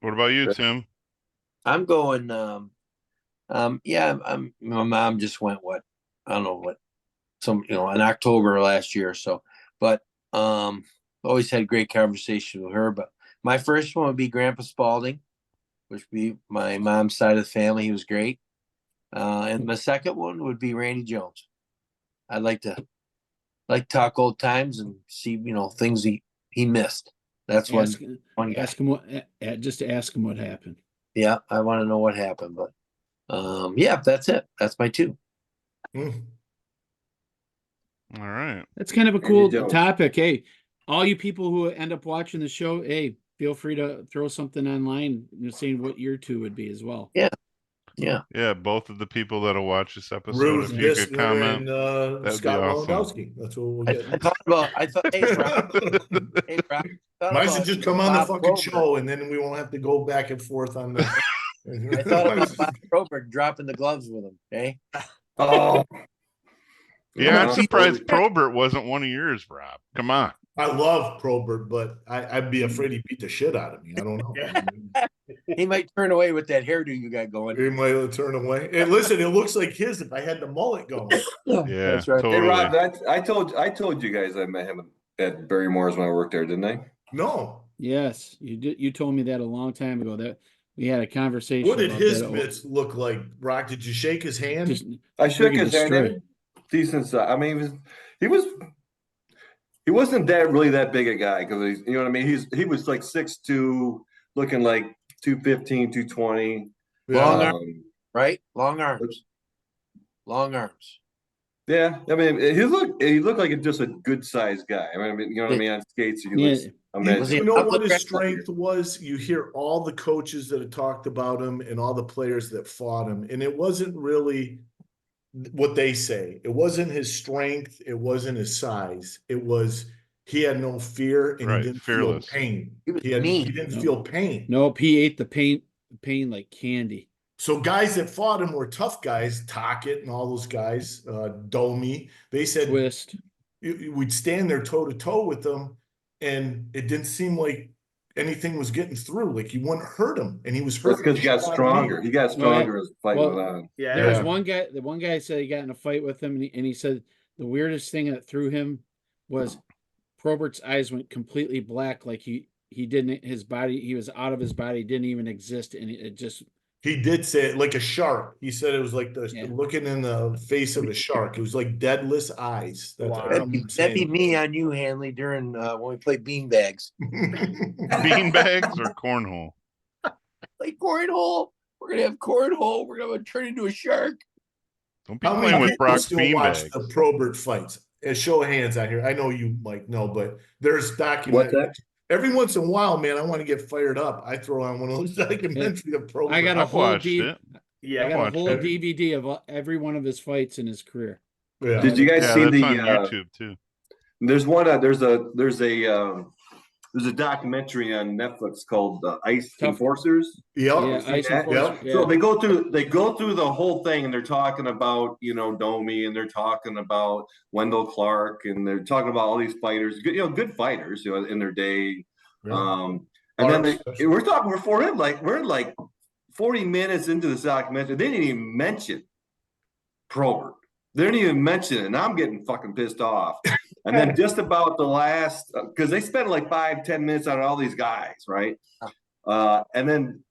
Speaker 3: What about you,
Speaker 6: Good.
Speaker 3: Tim?
Speaker 6: I'm going, my mom just went I don't know what, in October last year or so, but, always had great conversation with her, but my first one would be Grandpa Spalding, which would be my mom's side of the family. He was great. And my second one would be Randy Jones. I'd like to talk old times and see, things he missed. That's one guy.
Speaker 1: Ask him what. Just ask him what happened.
Speaker 6: Yeah, I want to know what happened, but that's it. That's my 2.
Speaker 4: Mm.
Speaker 3: All right.
Speaker 1: That's kind of a
Speaker 2: Randy
Speaker 1: cool
Speaker 2: Jones.
Speaker 1: topic. Hey, all you people who end up watching the show, hey, feel free to throw something online, saying what your 2 would be as well.
Speaker 6: Yeah. Yeah.
Speaker 3: Yeah, both of the people that'll watch this episode,
Speaker 4: Ruth
Speaker 3: if you could
Speaker 4: Biskner
Speaker 3: comment.
Speaker 4: and
Speaker 3: that'd be
Speaker 4: Scott
Speaker 3: awesome.
Speaker 4: Lewandowski. That's what we'll
Speaker 6: I
Speaker 4: get.
Speaker 6: thought, hey, Rob, hey, Rob, thought
Speaker 4: Might as well
Speaker 6: about
Speaker 4: just come on the
Speaker 6: Bob
Speaker 4: fucking
Speaker 6: Probert.
Speaker 4: show, and then we won't have to go back and forth on the.
Speaker 6: I thought about Bob Probert dropping the gloves with him. Okay.
Speaker 2: Oh.
Speaker 3: Yeah, I'm
Speaker 2: Yeah.
Speaker 3: surprised Probert wasn't one of yours, Rob. Come on.
Speaker 4: I love Probert, but I'd be afraid he beat the shit out of me. I don't know.
Speaker 6: He might turn away with that hairdo you got going.
Speaker 4: He might turn away. And listen, it looks like his if I had the mullet going.
Speaker 3: Yeah,
Speaker 6: That's right.
Speaker 3: totally.
Speaker 2: Hey Rob, I told you guys I met him at Barry Moore's when I worked there, didn't I?
Speaker 4: No.
Speaker 1: Yes, you did. You told me that a long time ago. That we had a conversation.
Speaker 4: What did
Speaker 1: about
Speaker 4: his
Speaker 1: that.
Speaker 4: mitts look like, Rock? Did you shake his hand?
Speaker 1: Just
Speaker 2: I shook
Speaker 1: friggin'
Speaker 2: his hand.
Speaker 1: destroyed.
Speaker 2: Decent size. I mean, he wasn't that big a guy because he's, you know what I mean. He was like 6'2", looking like 215, 220.
Speaker 6: Long
Speaker 2: Um,
Speaker 6: arm, right? Long arms. Long arms.
Speaker 2: Yeah, I mean, he looked like just a good sized guy. I mean, you know what I mean. On skates, he
Speaker 1: Yeah.
Speaker 2: looks amazing.
Speaker 6: Was he
Speaker 4: You
Speaker 6: an
Speaker 4: know what
Speaker 6: upper
Speaker 4: his
Speaker 6: crest
Speaker 4: strength was? You hear all the coaches that have talked about him and all the players that fought him, and it wasn't really what they say. It wasn't his strength. It wasn't his size. It was he had no fear and
Speaker 3: Right,
Speaker 4: he didn't
Speaker 3: fearless.
Speaker 4: feel pain.
Speaker 6: He was
Speaker 4: He
Speaker 6: mean.
Speaker 4: didn't
Speaker 1: No.
Speaker 4: feel pain.
Speaker 1: nope. He ate the pain like candy.
Speaker 4: So guys that fought him were tough guys, Tockett and all those guys, Domi. They said
Speaker 1: Twist.
Speaker 4: we'd stand there toe to toe with them, and it didn't seem like anything was getting through. Like you wouldn't hurt him, and he was hurt.
Speaker 2: That's because he got stronger. He got stronger as the fight
Speaker 1: Well,
Speaker 2: went on.
Speaker 5: Yeah.
Speaker 1: There was
Speaker 4: Yeah.
Speaker 1: one guy. The one guy said he got in a fight with him, and he said the weirdest thing that threw him was Probert's eyes went completely black, like he didn't. His body, he was out of his body, didn't even exist, and it just.
Speaker 4: He did say it like a shark. He said it was like
Speaker 1: Yeah.
Speaker 4: looking in the face of a shark. It was like deadless eyes. That's
Speaker 5: Wow.
Speaker 4: what
Speaker 6: That'd
Speaker 4: I'm
Speaker 6: be, that'd be
Speaker 4: saying.
Speaker 6: me on you, Hanley, during when we play beanbags.
Speaker 3: Bean bags or cornhole?
Speaker 6: Like cornhole. We're gonna have cornhole. We're gonna turn into a shark.
Speaker 3: Don't be
Speaker 4: How
Speaker 3: playing
Speaker 4: many
Speaker 3: with
Speaker 4: people
Speaker 3: Brock's
Speaker 4: still
Speaker 3: bean
Speaker 4: watch
Speaker 3: bags.
Speaker 4: the Probert fights? A show of hands out here. I know you might know, but there's
Speaker 2: What's
Speaker 4: documentary.
Speaker 2: that?
Speaker 4: Every once in a while, man, I want to get fired up. I throw on one of those documentary of Probert.
Speaker 1: I got a
Speaker 3: I've
Speaker 1: whole
Speaker 3: watched
Speaker 1: D-
Speaker 3: it.
Speaker 5: Yeah.
Speaker 1: I got a
Speaker 3: watched
Speaker 1: whole
Speaker 3: it.
Speaker 1: DVD of every one of his fights in his career.
Speaker 4: Yeah.
Speaker 2: Did you guys
Speaker 3: Yeah,
Speaker 2: see
Speaker 3: that's
Speaker 2: the?
Speaker 3: on YouTube too.
Speaker 2: There's one. There's a documentary on Netflix called Ice
Speaker 1: Tough-
Speaker 2: Enforcers.
Speaker 4: Yep.
Speaker 1: Yeah, Ice
Speaker 2: Yeah.
Speaker 1: Enforcer, yeah.
Speaker 2: So they go through the whole thing, and they're talking about Domi, and they're talking about Wendell Clark, and they're talking about all these fighters, good fighters, in their day.
Speaker 4: Yeah.
Speaker 2: And then
Speaker 4: Arts.
Speaker 2: we're like 40 minutes into this documentary. They didn't even mention Probert. They didn't even mention it, and I'm getting fucking pissed off. And then just about the last, because they spent like 5-10 minutes on all these guys, right? And then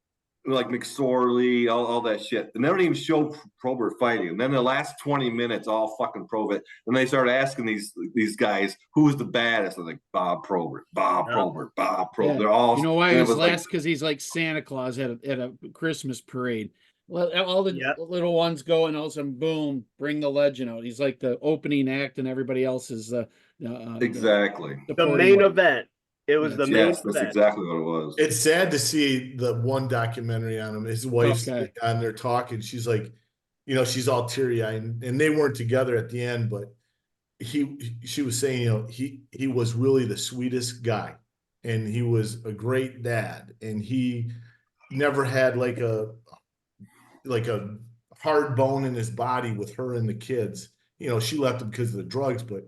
Speaker 2: like McSorley, all that shit. And they don't even show Probert fighting. And then the last 20 minutes, all fucking Probert. And they started asking these guys, who's the baddest? They're like, Bob Probert, Bob
Speaker 5: Yeah.
Speaker 2: Probert, Bob Probert.
Speaker 1: Yeah.
Speaker 2: They're all.
Speaker 1: You know why
Speaker 2: and
Speaker 1: he
Speaker 2: it
Speaker 1: was
Speaker 2: like-
Speaker 1: last? Because he's like Santa Claus at a Christmas parade. All the
Speaker 5: Yep.
Speaker 1: little ones go, and all of a sudden, boom, bring the legend out. He's like the opening act, and everybody else is
Speaker 2: Exactly.
Speaker 5: The
Speaker 1: supporting
Speaker 5: main
Speaker 1: one.
Speaker 5: event. It was the main
Speaker 2: Yes, that's
Speaker 5: event.
Speaker 2: exactly what it was.
Speaker 4: It's sad to see the one documentary on him. His wife's
Speaker 1: guy.
Speaker 4: on there talking. She's like, she's all teary eyed, and they weren't together at the end, but she was saying, he was really the sweetest guy, and he was a great dad, and he never had like a hard bone in his body with her and the kids. She left him because of the drugs, but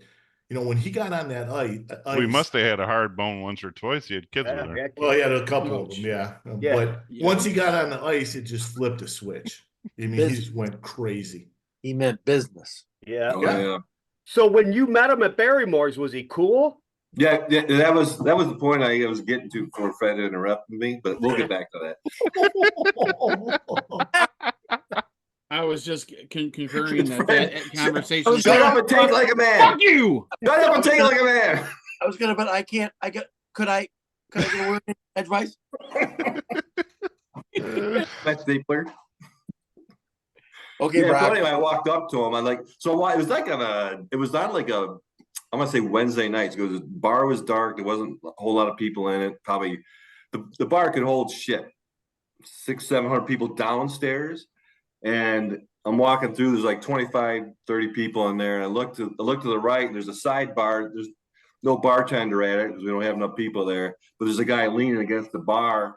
Speaker 4: when he got on that ice,
Speaker 3: We must have had a hard bone once or twice. He had kids with her.
Speaker 5: Yeah.
Speaker 4: well, he had a couple of them, yeah.
Speaker 5: Yeah.
Speaker 4: But
Speaker 1: Yeah.
Speaker 4: once he got on the ice, it just flipped a switch. I mean, he just went crazy.
Speaker 6: He meant business.
Speaker 5: Yeah.
Speaker 2: Oh,
Speaker 4: Yeah.
Speaker 2: yeah.
Speaker 5: So when you met him at Barrymore's, was he cool?
Speaker 2: Yeah, that was the point I was getting to before Fred interrupted me, but we'll get back to that.
Speaker 1: I was just concurring that conversation.
Speaker 2: Shut up and take like a man.
Speaker 1: Fuck you!
Speaker 2: Shut up and take like a man.
Speaker 6: I was gonna, but I can't. Could I get a word of advice?
Speaker 2: That's stapler.
Speaker 6: Okay,
Speaker 2: Yeah, so
Speaker 6: Brock.
Speaker 2: anyway, I walked up to him. I'm like, so why? It was not like a, I'm gonna say Wednesday nights because the bar was dark. There wasn't a whole lot of people in it. Probably the bar could hold shit, 600-700 people downstairs. And I'm walking through, there's like 25, 30 people in there. And I look to the right, and there's a sidebar. There's no bartender at it because we don't have enough people there. But there's a guy leaning against the bar.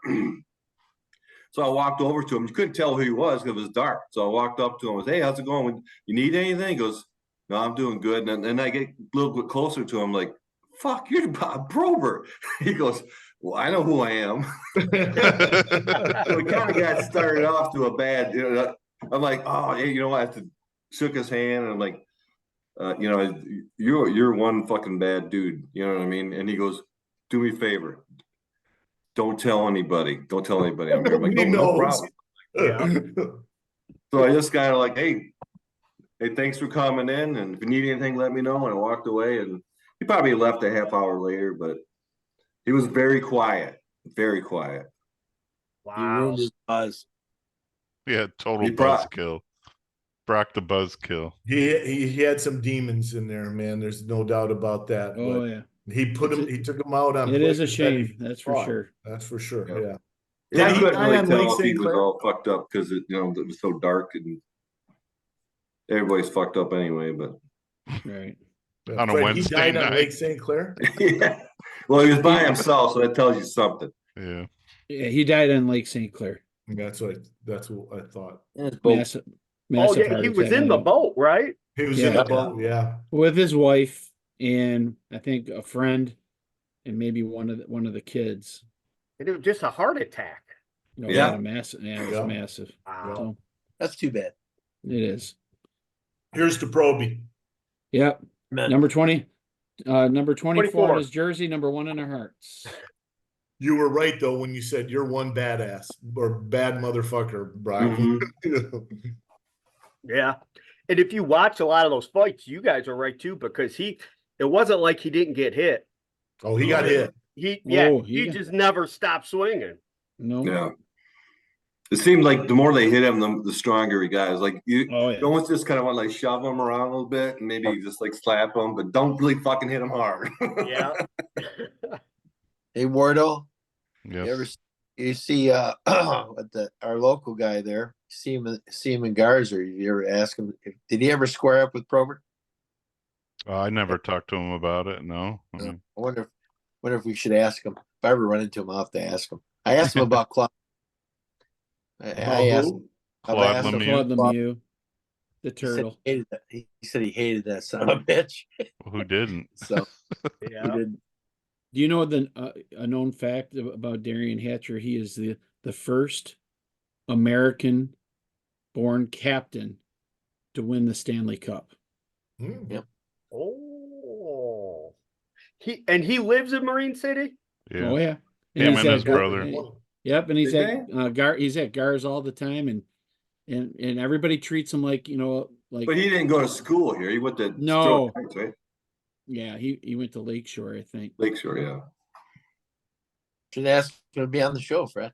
Speaker 2: So I walked over to him. You couldn't tell who he was because it was dark. So I walked up to him and said, "Hey, how's it going? You need anything?" He goes, "No, I'm doing good." And then I get a little bit closer to him, like, "Fuck, you're Bob Probert." He goes, "Well, I know who I am." So we kind of got started off to a bad, I'm like, "Oh, hey, you know what?" I shook his hand, and I'm like, you're one fucking bad dude. You know what I mean? And he goes, "Do me a favor. Don't tell anybody. Don't tell anybody I'm here." I'm like, no problem.
Speaker 5: Yeah.
Speaker 2: So I just kind of like, hey, thanks for coming in. And if you need anything, let me know. And I walked away, and he probably left a half hour later, but he was very quiet, very quiet.
Speaker 6: You
Speaker 5: Wow.
Speaker 6: ruined his buzz.
Speaker 3: Yeah, total
Speaker 2: He brought-
Speaker 3: buzzkill. Brock the buzzkill.
Speaker 4: He had some demons in there, man. There's no doubt about that.
Speaker 1: Oh
Speaker 4: but
Speaker 1: yeah,
Speaker 4: he took him out on.
Speaker 1: it is a
Speaker 4: places that he
Speaker 1: shame. That's for
Speaker 4: fought.
Speaker 1: sure.
Speaker 4: That's for sure.
Speaker 2: Yeah.
Speaker 4: Yeah.
Speaker 2: Yeah, I
Speaker 4: Did he
Speaker 2: couldn't
Speaker 4: die
Speaker 2: really
Speaker 4: on
Speaker 2: tell
Speaker 4: Lake
Speaker 2: if he
Speaker 4: St.
Speaker 2: was
Speaker 4: Clair?
Speaker 2: all fucked up because it was so dark, and everybody's fucked up anyway. But
Speaker 1: Right.
Speaker 4: Yeah,
Speaker 3: On a
Speaker 4: Fred,
Speaker 3: Wednesday
Speaker 4: he died on
Speaker 3: night.
Speaker 4: Lake St. Clair.
Speaker 2: yeah, well, he was by himself, so that tells you something.
Speaker 3: Yeah.
Speaker 1: Yeah, he died on Lake St. Clair.
Speaker 4: That's what I thought.
Speaker 6: In his boat.
Speaker 1: Massive,
Speaker 5: Oh
Speaker 1: massive
Speaker 5: yeah,
Speaker 1: heart
Speaker 5: he was
Speaker 1: attack
Speaker 5: in
Speaker 1: on
Speaker 5: the boat, right?
Speaker 4: He was in
Speaker 1: Yeah.
Speaker 4: the boat. Yeah.
Speaker 1: with his wife and I think a friend and maybe one of the kids.
Speaker 5: And it was just a heart attack.
Speaker 1: No,
Speaker 2: Yeah.
Speaker 1: yeah, massive. Yeah, it was
Speaker 4: Yeah.
Speaker 1: massive.
Speaker 5: Wow.
Speaker 1: So
Speaker 6: That's too bad.
Speaker 1: it is.
Speaker 4: Here's to Proby.
Speaker 1: Yep.
Speaker 6: Man.
Speaker 1: Number 20. Number 24 in
Speaker 5: 24.
Speaker 1: his jersey, number 1 in our hearts.
Speaker 4: You were right though when you said you're one badass or bad motherfucker, Brock.
Speaker 2: Mhm.
Speaker 5: Yeah. And if you watch a lot of those fights, you guys are right too, because it wasn't like he didn't get hit.
Speaker 4: Oh, he got hit.
Speaker 5: He
Speaker 1: he got-
Speaker 5: just never stopped swinging.
Speaker 1: No.
Speaker 2: Yeah. It seemed like the more they hit him, the stronger he got. It's like you
Speaker 1: Oh yeah.
Speaker 2: almost just kind of want to like shove him around a little bit and maybe just like slap him, but don't really fucking hit him hard.
Speaker 5: Yeah.
Speaker 6: Hey, Wardo,
Speaker 3: Yes.
Speaker 6: you see our local guy there, Seaman Garza, you ever ask him did he ever square up with Probert?
Speaker 3: I never talked to him about it. No.
Speaker 6: I wonder if we should ask him. If I ever run into him, I'll have to ask him. I asked him about Claude. I asked him. I've
Speaker 3: Claude
Speaker 6: asked him-
Speaker 3: Lemieux.
Speaker 1: Claude Lemieux, the
Speaker 6: He said
Speaker 1: turtle.
Speaker 6: he hated that. He said he hated that son of a bitch.
Speaker 3: Who didn't?
Speaker 6: So he
Speaker 5: Yeah.
Speaker 6: didn't.
Speaker 1: Do you know a known fact about Darian Hatcher? He is the first American born captain to win the Stanley Cup.
Speaker 4: Hmm.
Speaker 6: Yep.
Speaker 5: Oh. He lives in Marine City?
Speaker 3: Yeah.
Speaker 1: Oh yeah.
Speaker 3: Him
Speaker 1: he's
Speaker 3: and
Speaker 1: at
Speaker 3: his
Speaker 1: Gar-
Speaker 3: brother.
Speaker 1: Yep, and he's
Speaker 2: Did
Speaker 1: at Gars all the time, and everybody treats him like like
Speaker 2: But he didn't go to school here. He went to
Speaker 1: No.
Speaker 2: Sterling Heights, right?
Speaker 1: yeah, he went to Lakeshore, I think.
Speaker 2: Lakeshore, yeah.
Speaker 6: Should ask him to be on the show, Fred.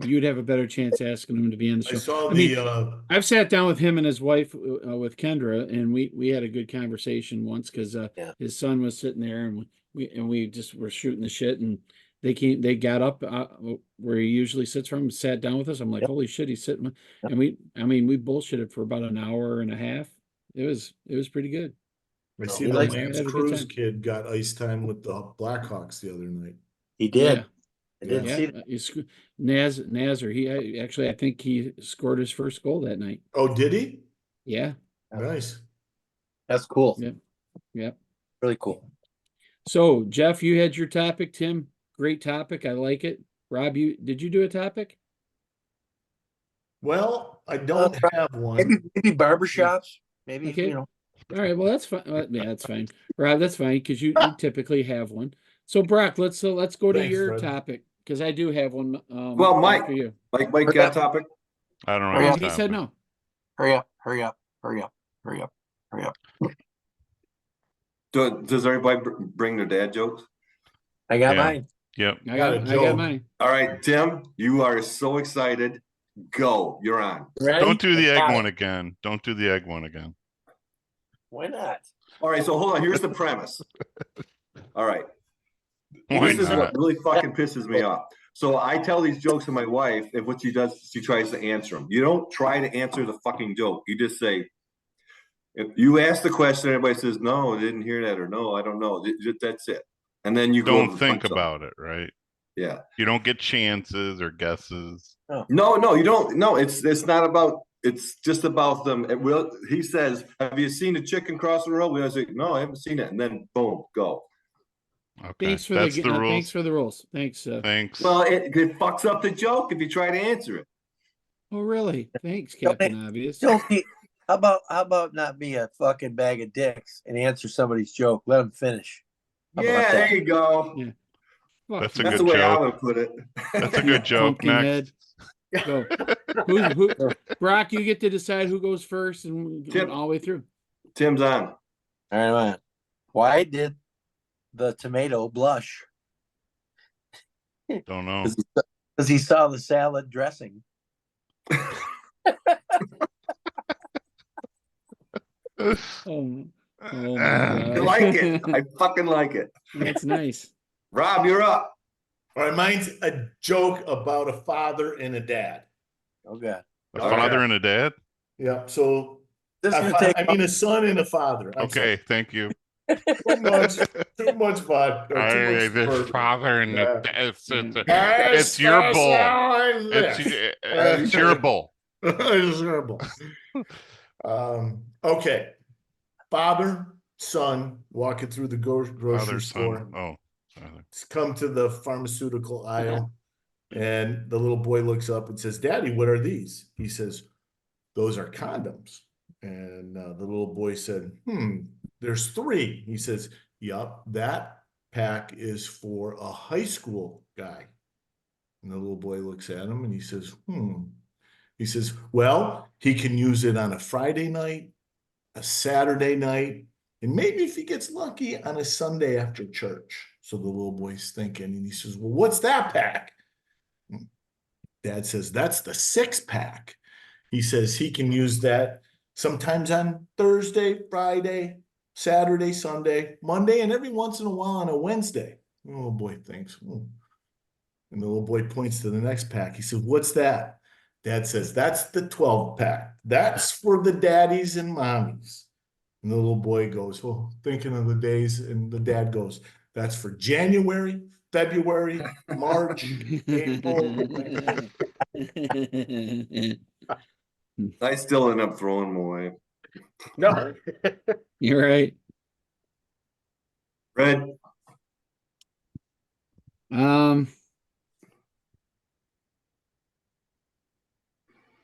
Speaker 1: You'd have a better chance asking him to be on the
Speaker 4: I
Speaker 1: show.
Speaker 4: saw
Speaker 1: I mean,
Speaker 4: the
Speaker 1: I've sat down with him and his wife, with Kendra, and we had a good conversation once because
Speaker 6: Yeah.
Speaker 1: his son was sitting there, and we just were shooting the shit, and they got up where he usually sits from, sat down with us. I'm like,
Speaker 6: Yep.
Speaker 1: holy shit, he's sitting,
Speaker 6: Yep.
Speaker 1: and we bullshitted for about an hour and a half. It was pretty good.
Speaker 4: I see
Speaker 6: He
Speaker 4: the
Speaker 6: likes-
Speaker 4: Lance
Speaker 1: had a good
Speaker 4: Cruz
Speaker 1: time.
Speaker 4: kid got ice time with the Blackhawks the other night.
Speaker 6: He did.
Speaker 1: Yeah.
Speaker 6: I didn't see
Speaker 1: Yeah,
Speaker 6: that.
Speaker 1: Nazar. I think he scored his first goal that night.
Speaker 4: Oh, did he?
Speaker 1: Yeah,
Speaker 4: Nice.
Speaker 6: That's cool.
Speaker 1: Yeah. yeah.
Speaker 6: Really cool.
Speaker 1: So Jeff, you had your topic. Tim, great topic. I like it. Rob, did you do a topic?
Speaker 4: Well, I don't have one.
Speaker 6: Maybe barbershops. Maybe
Speaker 1: Okay.
Speaker 6: you know.
Speaker 1: All right. Well, that's fine. Yeah, that's fine. Rob, that's fine because you typically have one. So Brock, let's go to
Speaker 4: Thanks,
Speaker 1: your
Speaker 4: Fred.
Speaker 1: topic because I do have one.
Speaker 2: Well, Mike.
Speaker 1: after you.
Speaker 2: Mike got a topic?
Speaker 3: I don't know.
Speaker 6: Yeah,
Speaker 3: his
Speaker 1: He said
Speaker 3: topic.
Speaker 1: no.
Speaker 6: Hurry up, hurry up, hurry up, hurry up, hurry up.
Speaker 2: Does everybody bring their dad jokes?
Speaker 6: I got
Speaker 3: Yeah.
Speaker 6: mine.
Speaker 3: Yep.
Speaker 1: I
Speaker 4: Got a
Speaker 1: got
Speaker 4: joke.
Speaker 1: mine.
Speaker 2: All right, Tim, you are so excited. Go. You're on.
Speaker 6: Ready?
Speaker 3: Don't do the
Speaker 6: I
Speaker 3: egg
Speaker 6: got
Speaker 3: one
Speaker 6: it.
Speaker 3: again. Don't do the egg one again.
Speaker 6: Why not?
Speaker 2: All right, so hold on. Here's the premise. All right.
Speaker 3: Why
Speaker 2: This is
Speaker 3: not?
Speaker 2: what really fucking pisses me off. So I tell these jokes to my wife, and what she does, she tries to answer them. You don't try to answer the fucking joke. You just say, if you ask the question, everybody says, no, I didn't hear that, or no, I don't know. That's it. And then you go
Speaker 3: Don't
Speaker 2: to
Speaker 3: think
Speaker 2: punchline.
Speaker 3: about it, right?
Speaker 2: Yeah.
Speaker 3: You don't get chances or guesses.
Speaker 2: No, you don't. No, it's not about. It's just about them. It will. He says, "Have you seen a chicken cross the road?" We say, "No, I haven't seen it." And then, boom, go.
Speaker 3: Okay,
Speaker 1: Thanks for
Speaker 3: that's
Speaker 1: the,
Speaker 3: the rules.
Speaker 1: thanks for the rules. Thanks.
Speaker 3: Thanks.
Speaker 2: Well, it fucks up the joke if you try to answer it.
Speaker 1: Oh, really? Thanks, Captain Obvious.
Speaker 6: Don't be, how about not be a fucking bag of dicks and answer somebody's joke? Let them finish. How about
Speaker 2: Yeah,
Speaker 6: that?
Speaker 2: there you go.
Speaker 1: Yeah. Fuck
Speaker 3: That's a
Speaker 1: you.
Speaker 2: That's
Speaker 3: good
Speaker 2: the way I
Speaker 3: joke.
Speaker 2: would put it.
Speaker 3: That's a good joke.
Speaker 1: Pumpkin
Speaker 3: Next.
Speaker 1: head. Go. Who, Brock, you get to decide who goes first and
Speaker 2: Tim.
Speaker 1: all the way through.
Speaker 2: Tim's on.
Speaker 6: All right, man. Why did the tomato blush?
Speaker 3: Don't know.
Speaker 6: Because he saw the salad dressing.
Speaker 1: Oh, oh my
Speaker 2: I
Speaker 1: God.
Speaker 2: like it. I fucking like it.
Speaker 1: That's nice.
Speaker 2: Rob, you're up.
Speaker 4: All right, mine's a joke about a father and a dad.
Speaker 6: Oh God.
Speaker 3: A
Speaker 2: All
Speaker 3: father
Speaker 2: right.
Speaker 3: and a dad.
Speaker 4: Yeah, so
Speaker 6: This is gonna take
Speaker 4: a son and a father. I'm
Speaker 3: Okay, thank you.
Speaker 4: sorry. too much fun.
Speaker 3: This father and
Speaker 4: Yeah.
Speaker 3: it's your bowl. It's your bowl.
Speaker 4: It's horrible. Okay. Father, son, walking through the grocery
Speaker 3: Father,
Speaker 4: store.
Speaker 3: son. Oh, father.
Speaker 4: Come to the pharmaceutical aisle, and the little boy looks up and says, "Daddy, what are these?" He says, "Those are condoms." And the little boy said, "There's 3." He says, "Yup, that pack is for a high school guy." And the little boy looks at him and he says, He says, "Well, he can use it on a Friday night, a Saturday night, and maybe if he gets lucky on a Sunday after church." So the little boy's thinking, and he says, "Well, what's that pack?" Dad says, "That's the 6-pack." He says he can use that sometimes on Thursday, Friday, Saturday, Sunday, Monday, and every once in a while on a Wednesday. The little boy thinks, And the little boy points to the next pack. He says, "What's that?" Dad says, "That's the 12-pack. That's for the daddies and mommies." And the little boy goes, "Well, thinking of the days," and the dad goes, "That's for January, February, March, April."
Speaker 2: I still end up throwing them away.
Speaker 5: No.
Speaker 1: You're right.
Speaker 2: Red.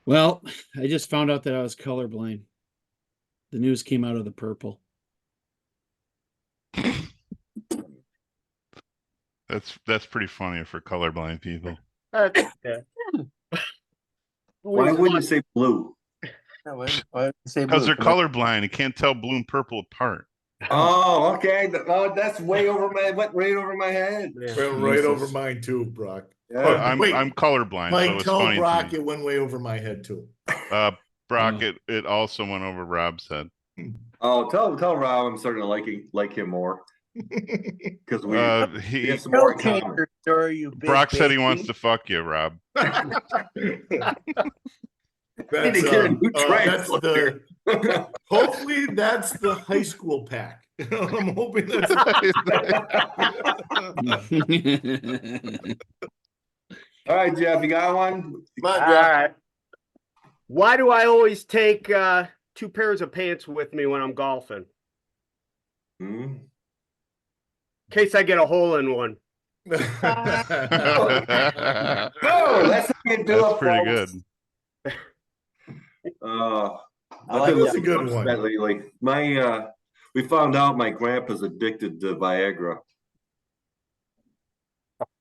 Speaker 1: Well, I just found out that I was colorblind. The news came out of the purple.
Speaker 3: That's pretty funny for colorblind people.
Speaker 2: Why wouldn't you say blue?
Speaker 6: Why would you say
Speaker 3: Because
Speaker 6: blue?
Speaker 3: they're colorblind and can't tell blue and purple apart.
Speaker 2: Oh, okay. Oh, that's way over my went right over my head.
Speaker 4: Went right over mine too, Brock.
Speaker 3: But
Speaker 2: Yeah.
Speaker 3: I'm
Speaker 4: Wait.
Speaker 3: colorblind, so
Speaker 4: Mike,
Speaker 3: it's
Speaker 4: tell
Speaker 3: funny
Speaker 4: Brock
Speaker 3: to me.
Speaker 4: it went way over my head too.
Speaker 3: Brock,
Speaker 1: Oh.
Speaker 3: it also went over Rob's head.
Speaker 2: Oh, tell Rob I'm starting to like him more because we
Speaker 3: He
Speaker 2: have some more
Speaker 6: Don't
Speaker 2: in
Speaker 6: change
Speaker 2: common.
Speaker 6: your story, you big
Speaker 3: Brock said he
Speaker 6: baby.
Speaker 3: wants to fuck you, Rob.
Speaker 2: I need
Speaker 4: That's,
Speaker 2: to get a new
Speaker 4: that's
Speaker 2: translator.
Speaker 4: hopefully that's the high school pack. I'm hoping that's
Speaker 2: All right, Jeff, you got one?
Speaker 6: Come
Speaker 5: All
Speaker 6: on, Jeff.
Speaker 5: right. Why do I always take 2 pairs of pants with me when I'm golfing?
Speaker 2: Hmm?
Speaker 5: In case I get a hole in one.
Speaker 2: Oh, that's how you do
Speaker 3: That's
Speaker 2: it,
Speaker 3: pretty
Speaker 2: folks.
Speaker 3: good.
Speaker 6: I like
Speaker 2: been
Speaker 4: That's a
Speaker 2: looking
Speaker 4: good
Speaker 2: up
Speaker 4: one.
Speaker 2: that lately. My we found out my grandpa's addicted to Viagra.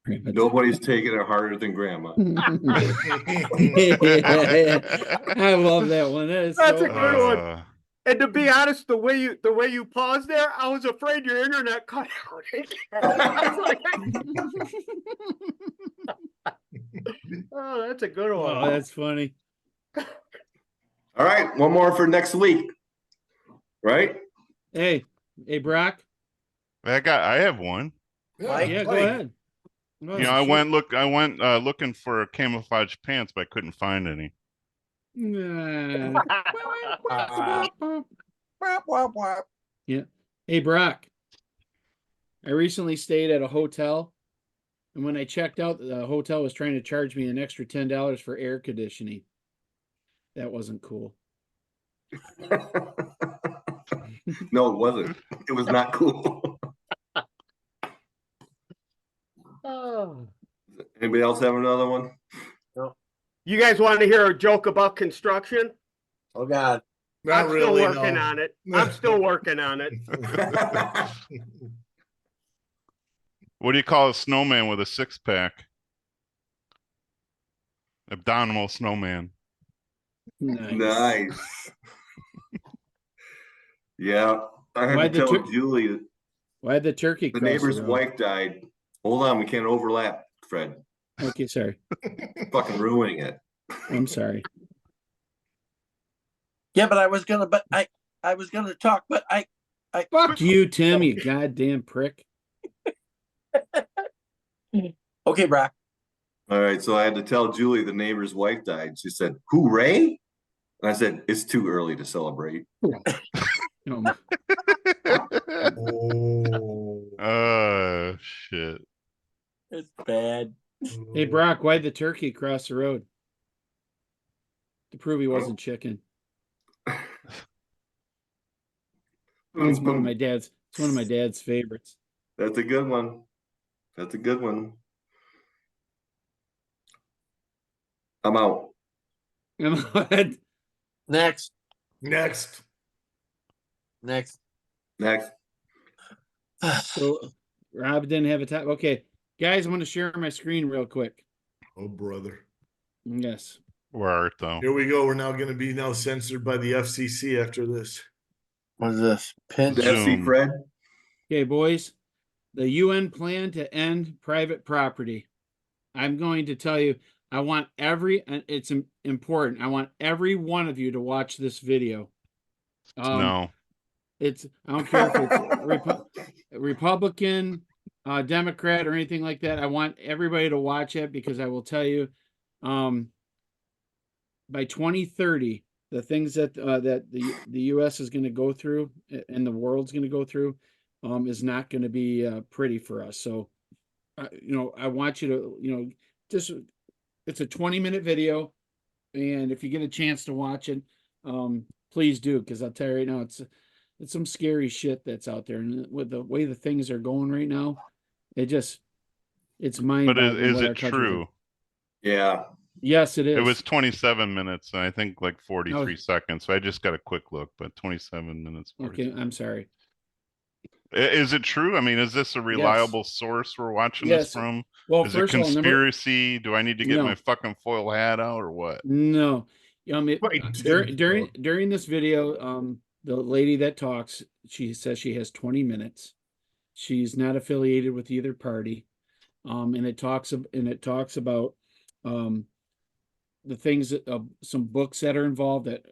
Speaker 2: Nobody's taking it harder than grandma.
Speaker 1: I love that one. That is
Speaker 5: That's
Speaker 1: so
Speaker 5: a good one.
Speaker 3: Uh,
Speaker 5: And to be honest, the way you paused there, I was afraid your internet cut out. Oh, that's a good one.
Speaker 1: Oh, that's funny.
Speaker 2: All right, one more for next week. Right?
Speaker 1: Hey, Brock.
Speaker 3: I have one.
Speaker 1: Yeah, go ahead. Oh,
Speaker 3: You know, I
Speaker 1: shit.
Speaker 3: went looking for camouflage pants, but I couldn't find any.
Speaker 1: Nah. Yeah. Hey, Brock. I recently stayed at a hotel, and when I checked out, the hotel was trying to charge me an extra $10 for air conditioning. That wasn't cool.
Speaker 2: No, it wasn't. It was not cool.
Speaker 5: Oh.
Speaker 2: Anybody else have another one?
Speaker 5: You guys want to hear a joke about construction?
Speaker 6: Oh God.
Speaker 4: Not
Speaker 5: I'm
Speaker 4: really.
Speaker 5: still working
Speaker 4: no.
Speaker 5: on it. I'm still working on it.
Speaker 3: What do you call a snowman with a six-pack? Abdominal snowman.
Speaker 2: Nice. Yeah, I had
Speaker 1: Why'd
Speaker 2: to
Speaker 1: the
Speaker 2: tell
Speaker 1: tur-
Speaker 2: Julie that
Speaker 1: Why'd the turkey
Speaker 2: the
Speaker 1: cross
Speaker 2: neighbor's
Speaker 1: the road?
Speaker 2: wife died. Hold on, we can't overlap, Fred.
Speaker 1: Okay, sorry.
Speaker 2: Fucking ruining it.
Speaker 1: I'm sorry.
Speaker 6: Yeah, but I was gonna talk, but
Speaker 1: Fuck you, Tim, you goddamn prick.
Speaker 6: okay, Brock.
Speaker 2: All right, so I had to tell Julie the neighbor's wife died. She said, "Hooray!" And I said, "It's too early to celebrate."
Speaker 1: Um,
Speaker 4: Oh.
Speaker 3: Shit.
Speaker 6: It's bad.
Speaker 1: hey, Brock, why'd the turkey cross the road? To prove he wasn't chicken. It's one of my dad's. It's one of my dad's favorites.
Speaker 2: That's a good one. That's a good one. I'm out.
Speaker 6: Next.
Speaker 4: Next.
Speaker 2: Next.
Speaker 1: So Rob didn't have a time. Okay, guys, I'm going to share my screen real quick.
Speaker 4: Oh, brother.
Speaker 1: Yes.
Speaker 3: Where art thou?
Speaker 4: Here we go. We're now going to be censored by the FCC after this.
Speaker 6: What is this? Pinch.
Speaker 2: Did that see
Speaker 3: Zoom.
Speaker 2: Fred?
Speaker 1: Okay, boys. The UN plan to end private property. I'm going to tell you, I want and it's important. I want every one of you to watch this video.
Speaker 3: No.
Speaker 1: It's, I don't care if it's Republican, Democrat, or anything like that. I want everybody to watch it because I will tell you, by 2030, the things that the U.S. is going to go through and the world's going to go through is not going to be pretty for us. So, I want you to, just, it's a 20-minute video, and if you get a chance to watch it, please do, because I'll tell you right now, it's some scary shit that's out there, and with the way the things are going right now, it's mind.
Speaker 3: But is it true?
Speaker 2: Yeah.
Speaker 1: Yes, it is.
Speaker 3: It was 27 minutes, and I think like 43
Speaker 1: No.
Speaker 3: seconds. So I just got a quick look, but 27 minutes. 40.
Speaker 1: Okay, I'm sorry.
Speaker 3: Is it true? I mean, is this a reliable source we're watching
Speaker 1: Yes.
Speaker 3: this from?
Speaker 1: Well,
Speaker 3: Is it
Speaker 1: first of all,
Speaker 3: conspiracy? Do I need to get
Speaker 1: No.
Speaker 3: my fucking foil hat out or what?
Speaker 1: No,
Speaker 4: Right,
Speaker 1: during this video, the lady that talks, she says she has 20 minutes. She's not affiliated with either party, and it talks about the things that some books that are involved that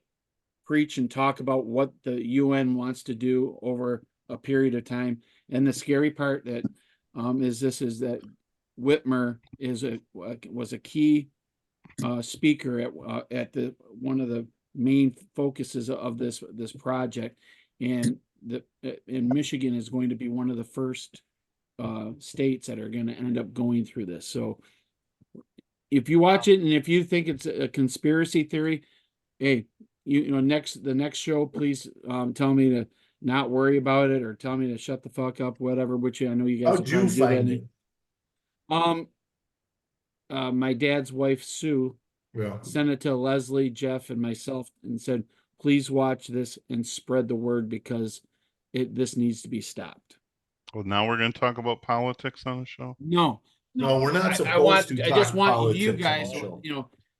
Speaker 1: preach and talk about what the UN wants to do over a period of time. And the scary part that is that Whitmer was a key speaker at the one of the main focuses of this project, and in Michigan is going to be one of the first states that are going to end up going through this. So if you watch it and if you think it's a conspiracy theory, hey, the next show, please tell me to not worry about it or tell me to shut the fuck up, whatever. Which I know you guys.
Speaker 4: How'd you find it?
Speaker 1: My dad's wife Sue
Speaker 4: Yeah.
Speaker 1: sent it to Leslie, Jeff, and myself, and said, "Please watch this and spread the word because this needs to be stopped."
Speaker 3: Well, now we're going to talk about politics on the show.
Speaker 1: No,
Speaker 4: No, we're not supposed to
Speaker 1: I just
Speaker 4: talk
Speaker 1: want you
Speaker 4: politics on
Speaker 1: guys,
Speaker 4: the show.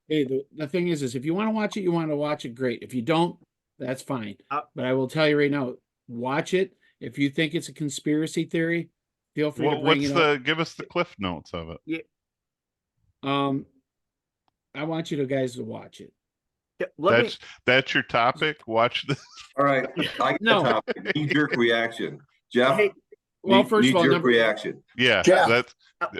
Speaker 1: hey, the thing is if you want to watch it, you want to watch it, great. If you don't, that's fine. But I will tell you right now, watch it. If you think it's a conspiracy theory, feel free to bring it up.
Speaker 3: Give us the cliff notes of it.
Speaker 1: I want you guys to watch it.
Speaker 3: That's your topic. Watch this.
Speaker 2: All right. I got
Speaker 1: No.
Speaker 2: a topic. Knee-jerk reaction. Jeff,
Speaker 5: Hey,
Speaker 1: Well, first of all,
Speaker 2: knee-jerk reaction.
Speaker 3: Yeah,
Speaker 6: Jeff.
Speaker 3: that's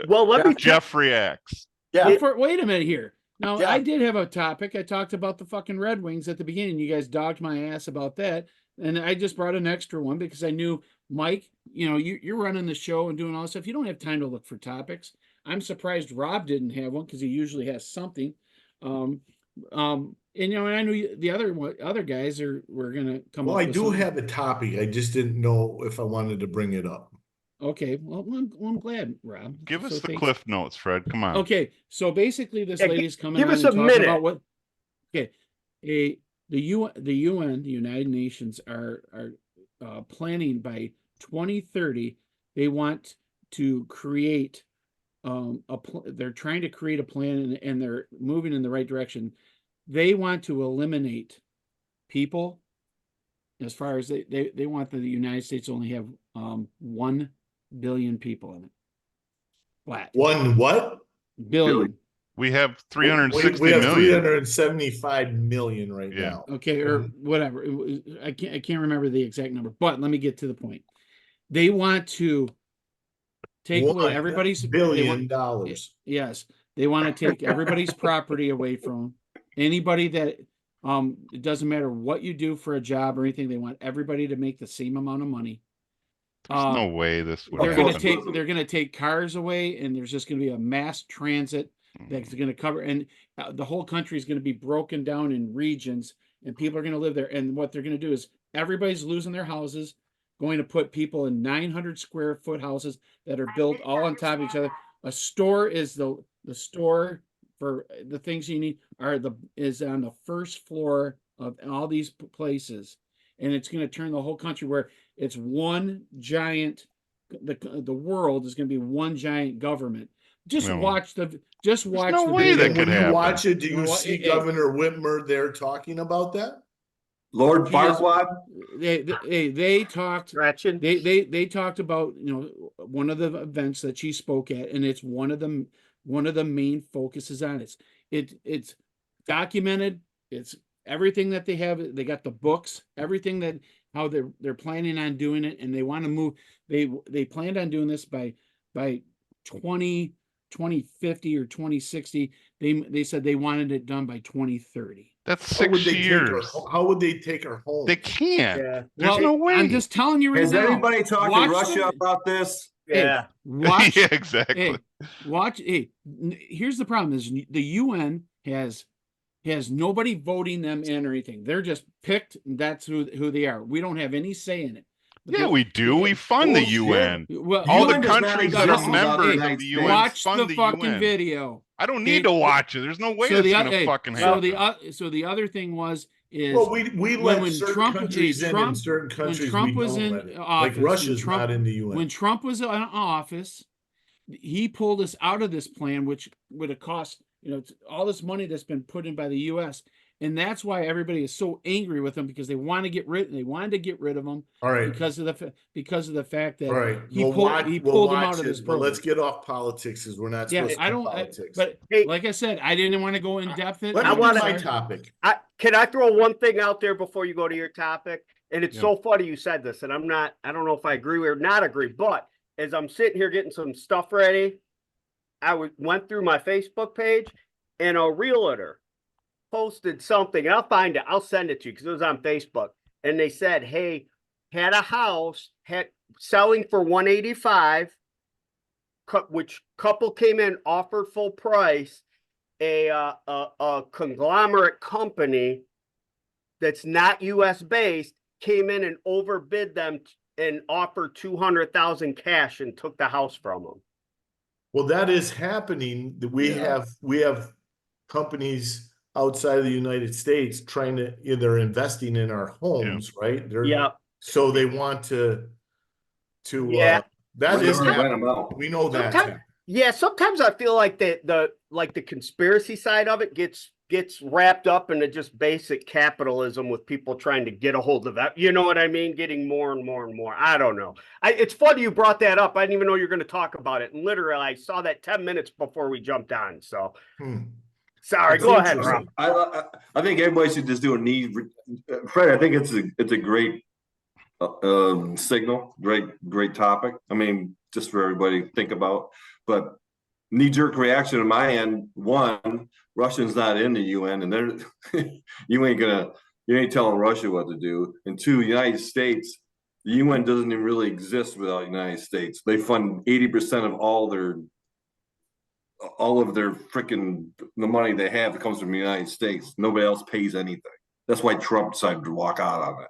Speaker 5: Well, let me
Speaker 3: Jeff reacts.
Speaker 6: Yeah.
Speaker 1: wait a minute here. Now,
Speaker 6: Yeah.
Speaker 1: I did have a topic. I talked about the fucking Red Wings at the beginning. You guys dogged my ass about that. And I just brought an extra one because I knew, Mike, you're running the show and doing all this stuff. You don't have time to look for topics. I'm surprised Rob didn't have one because he usually has something. And I knew the other guys were gonna come
Speaker 4: Well,
Speaker 1: up
Speaker 4: I
Speaker 1: with
Speaker 4: do
Speaker 1: something.
Speaker 4: have a topic. I just didn't know if I wanted to bring it up.
Speaker 1: Okay, well, I'm glad, Rob.
Speaker 3: Give us
Speaker 1: So
Speaker 3: the
Speaker 1: thanks.
Speaker 3: cliff notes, Fred. Come on.
Speaker 1: Okay, so basically, this
Speaker 5: Yeah,
Speaker 1: lady's coming
Speaker 5: give
Speaker 1: on
Speaker 5: us
Speaker 1: and
Speaker 5: a
Speaker 1: talking
Speaker 5: minute.
Speaker 1: about what. Okay, the UN, the United Nations are planning by 2030. They want to create they're trying to create a plan, and they're moving in the right direction. They want to eliminate people. As far as they want the United States to only have 1 billion people in it. Flat.
Speaker 4: One what?
Speaker 1: Billion.
Speaker 3: We have
Speaker 4: We
Speaker 3: 360
Speaker 4: have
Speaker 3: million.
Speaker 4: 375 million right
Speaker 3: Yeah.
Speaker 4: now.
Speaker 1: Okay, or whatever. I can't remember the exact number, but let me get to the point. They want to take away everybody's
Speaker 4: $1 billion.
Speaker 1: Yes, they want to take everybody's property away from anybody that it doesn't matter what you do for a job or anything. They want everybody to make the same amount of money.
Speaker 3: There's no way this would
Speaker 1: They're
Speaker 3: happen.
Speaker 1: going to take cars away, and there's just going to be a mass transit that's going to cover, and the whole country is going to be broken down in regions, and people are going to live there. And what they're going to do is everybody's losing their houses, going to put people in 900 square foot houses that are built all on top of each other. A store is the store for the things you need is on the first floor of all these places, and it's going to turn the whole country where it's one giant. The world is going to be one giant government. Just
Speaker 3: No.
Speaker 1: watch
Speaker 3: no
Speaker 1: the
Speaker 3: way
Speaker 1: video.
Speaker 3: that could
Speaker 4: When you
Speaker 3: happen.
Speaker 4: watch it, do you
Speaker 1: Well,
Speaker 4: see
Speaker 1: hey,
Speaker 4: Governor Whitmer there talking about that?
Speaker 2: Lord
Speaker 1: She is-
Speaker 2: Farquaad.
Speaker 1: They talked.
Speaker 5: Gretchen.
Speaker 1: They talked about one of the events that she spoke at, and it's one of the main focuses on it. It's documented. It's everything that they have. They got the books, everything that how they're planning on doing it, and they want to move. They planned on doing this by 2050 or 2060. They said they wanted it done by 2030.
Speaker 3: That's
Speaker 4: How would
Speaker 3: 6
Speaker 4: they take her?
Speaker 3: years.
Speaker 4: How would they take her home?
Speaker 3: They can't.
Speaker 5: Yeah.
Speaker 3: There's
Speaker 1: Well,
Speaker 3: no way.
Speaker 1: I'm just telling you right
Speaker 2: Has
Speaker 1: now.
Speaker 2: anybody talked
Speaker 1: Watch
Speaker 2: to Russia
Speaker 1: the-
Speaker 2: about this?
Speaker 5: Yeah.
Speaker 1: Watch.
Speaker 3: yeah, exactly.
Speaker 1: Hey, watch. Hey, here's the problem: is the UN has nobody voting them in or anything. They're just picked. And that's who they are. We don't have any say in it.
Speaker 3: Yeah, we do. We fund the
Speaker 2: Bullshit.
Speaker 3: UN.
Speaker 1: Well,
Speaker 3: All the
Speaker 2: UN does not
Speaker 3: countries
Speaker 2: exist
Speaker 3: that are
Speaker 1: without
Speaker 3: members
Speaker 2: the
Speaker 3: of
Speaker 2: United
Speaker 3: the
Speaker 2: States.
Speaker 3: UN
Speaker 1: watch
Speaker 3: fund
Speaker 1: the
Speaker 3: the
Speaker 1: fucking
Speaker 3: UN.
Speaker 1: video.
Speaker 3: I don't need to watch it. There's no way it's gonna fucking happen.
Speaker 1: So the other thing was
Speaker 4: well, we let
Speaker 1: when
Speaker 4: certain
Speaker 1: Trump-
Speaker 4: countries in,
Speaker 1: Trump-
Speaker 4: and certain
Speaker 1: when
Speaker 4: countries
Speaker 1: Trump
Speaker 4: we
Speaker 1: was
Speaker 4: don't
Speaker 1: in
Speaker 4: let it.
Speaker 1: office,
Speaker 4: Like
Speaker 1: when
Speaker 4: Russia's
Speaker 1: Trump-
Speaker 4: not in the UN.
Speaker 1: when Trump was in office, he pulled us out of this plan, which would have cost all this money that's been put in by the U.S. And that's why everybody is so angry with him, because they want to get rid. They wanted to get rid of him
Speaker 4: All right.
Speaker 1: because of the fact that
Speaker 4: All right.
Speaker 1: he
Speaker 4: We'll
Speaker 1: pulled
Speaker 4: watch,
Speaker 1: he
Speaker 4: we'll
Speaker 1: pulled him
Speaker 4: watch
Speaker 1: out of this
Speaker 4: it, but
Speaker 1: program.
Speaker 4: let's get off politics because we're not
Speaker 1: Yes,
Speaker 4: supposed to
Speaker 1: I
Speaker 4: do
Speaker 1: don't.
Speaker 4: politics.
Speaker 1: But
Speaker 5: Hey,
Speaker 1: like I said, I didn't want to go in depth.
Speaker 4: Let me
Speaker 5: I
Speaker 4: do
Speaker 5: wanna-
Speaker 4: my topic.
Speaker 5: Can I throw one thing out there before you go to your topic? And it's
Speaker 3: Yeah.
Speaker 5: so funny you said this, and I don't know if I agree or not agree, but as I'm sitting here getting some stuff ready, went through my Facebook page, and a realtor posted something, and I'll find it. I'll send it to you because it was on Facebook. And they said, hey, had a house selling for 185, which couple came in, offered full price. A conglomerate company that's not U.S. based came in and overbid them and offered 200,000 cash and took the house from them.
Speaker 4: Well, that is happening. We have companies outside of the United States trying to, they're investing in our homes, right?
Speaker 5: Yeah.
Speaker 4: So they want to
Speaker 5: Yeah.
Speaker 4: that
Speaker 2: We're
Speaker 4: is
Speaker 2: gonna rent
Speaker 4: happening.
Speaker 2: them out.
Speaker 4: We know that.
Speaker 5: Sometimes- Yeah, sometimes I feel like the conspiracy side of it gets wrapped up into just basic capitalism with people trying to get a hold of that. You know what I mean? Getting more and more and more. I don't know. It's funny you brought that up. I didn't even know you were going to talk about it. And literally, I saw that 10 minutes before we jumped on. So sorry.
Speaker 4: It's
Speaker 5: Go ahead,
Speaker 4: interesting.
Speaker 5: Rob.
Speaker 2: I think everybody should just do a knee. Fred, I think it's a great Signal, great topic. I mean, just for everybody to think about. But knee-jerk reaction on my end: one, Russia's not in the UN, and they're you ain't telling Russia what to do. And two, United States, the UN doesn't even really exist without the United States. They fund 80% of all of their freaking the money they have that comes from the United States. Nobody else pays anything. That's why Trump decided to walk out on it.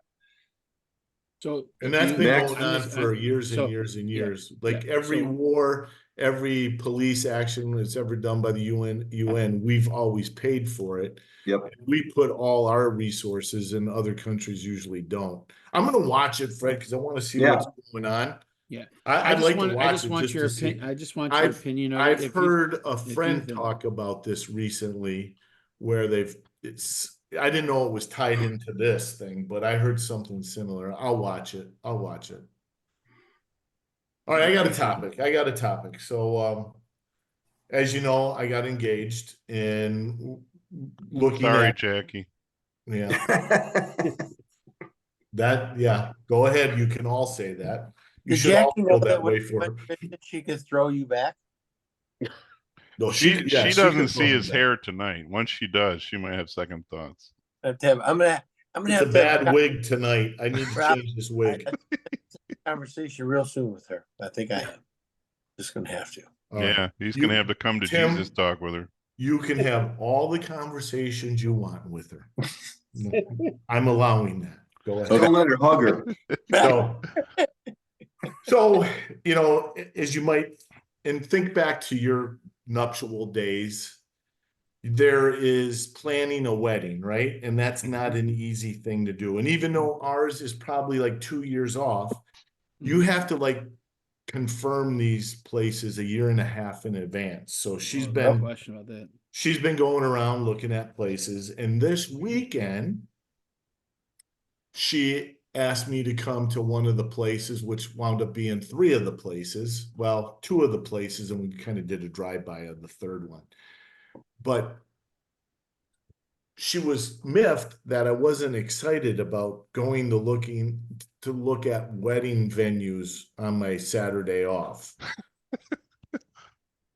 Speaker 1: So,
Speaker 4: And that's been
Speaker 2: Next.
Speaker 4: going on for years and
Speaker 1: So,
Speaker 4: years and
Speaker 1: yeah,
Speaker 4: years. Like
Speaker 1: yeah,
Speaker 4: every
Speaker 1: so-
Speaker 4: war, every police action that's ever done by the UN, we've always paid for it.
Speaker 2: Yep.
Speaker 4: We put all our resources, and other countries usually don't. I'm gonna watch it, Fred, because I want to see
Speaker 2: Yeah.
Speaker 4: what's going on.
Speaker 1: Yeah.
Speaker 4: I'd like to watch
Speaker 1: I just
Speaker 4: it
Speaker 1: want
Speaker 4: just
Speaker 1: your
Speaker 4: to see.
Speaker 1: opinion. I just want your opinion on it.
Speaker 4: I've
Speaker 1: If you-
Speaker 4: heard a
Speaker 1: you
Speaker 4: friend
Speaker 1: think-
Speaker 4: talk about this recently, where I didn't know it was tied into this thing, but I heard something similar. I'll watch it. All right, I got a topic. So, as you know, I got engaged, and looking
Speaker 3: Sorry,
Speaker 4: at
Speaker 3: Jackie.
Speaker 4: yeah. Go ahead. You can all say that. You
Speaker 6: Did
Speaker 4: should all
Speaker 6: Jackie know
Speaker 4: feel
Speaker 6: that
Speaker 4: that
Speaker 6: when
Speaker 4: way for her.
Speaker 6: she could throw you back?
Speaker 4: No,
Speaker 3: She
Speaker 4: can
Speaker 3: doesn't
Speaker 4: throw
Speaker 3: see
Speaker 4: me
Speaker 3: his
Speaker 4: back.
Speaker 3: hair tonight. Once she does, she might have second thoughts.
Speaker 6: I'm gonna
Speaker 4: It's a
Speaker 6: have to
Speaker 4: bad wig tonight. I need to
Speaker 6: Rob,
Speaker 4: change this wig.
Speaker 6: conversation real soon with her. I think I am. Just gonna have to.
Speaker 4: All right.
Speaker 3: Yeah, he's
Speaker 4: You-
Speaker 3: gonna have to come to
Speaker 4: Tim-
Speaker 3: Jesus talk with her.
Speaker 4: You can have all the conversations you want with her. I'm allowing that. Go ahead.
Speaker 2: Don't let her hug her.
Speaker 4: So, you know, as you might, and think back to your nuptial days, there is planning a wedding, right? And that's not an easy thing to do. And even though ours is probably like 2 years off, you have to like confirm these places a year and a half in advance. So
Speaker 1: No question about that.
Speaker 4: she's been going around looking at places, and this weekend she asked me to come to one of the places, which wound up being 3 of the places. Well, 2 of the places, and we kind of did a drive-by of the 3rd one. But she was miffed that I wasn't excited about going to look at wedding venues on my Saturday off.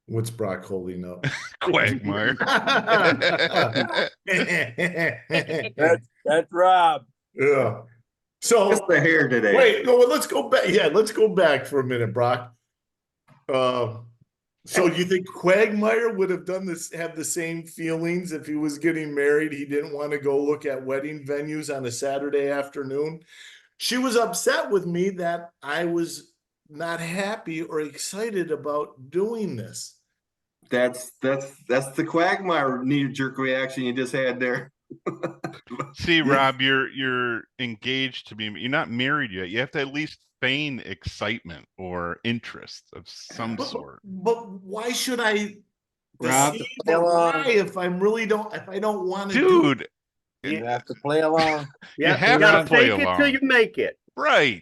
Speaker 4: What's Brock holding up?
Speaker 3: Quagmire.
Speaker 6: That's Rob.
Speaker 4: Yeah. So
Speaker 2: Just the hair today.
Speaker 4: wait, no, let's go back. Yeah, let's go back for a minute, Brock. So you think Quagmire would have have the same feelings if he was getting married? He didn't want to go look at wedding venues on a Saturday afternoon. She was upset with me that I was not happy or excited about doing this.
Speaker 2: That's the Quagmire knee-jerk reaction you just had there.
Speaker 3: See, Rob, you're engaged to be. You're not married yet. You have to at least feign excitement or interest of some sort.
Speaker 4: But why should I
Speaker 1: Rob,
Speaker 4: deceive the lie if I don't want to do it?
Speaker 3: Dude,
Speaker 6: You have to play along.
Speaker 5: Yeah,
Speaker 3: have
Speaker 5: you gotta
Speaker 3: to play
Speaker 5: fake it till
Speaker 3: along.
Speaker 5: you make it.
Speaker 3: right.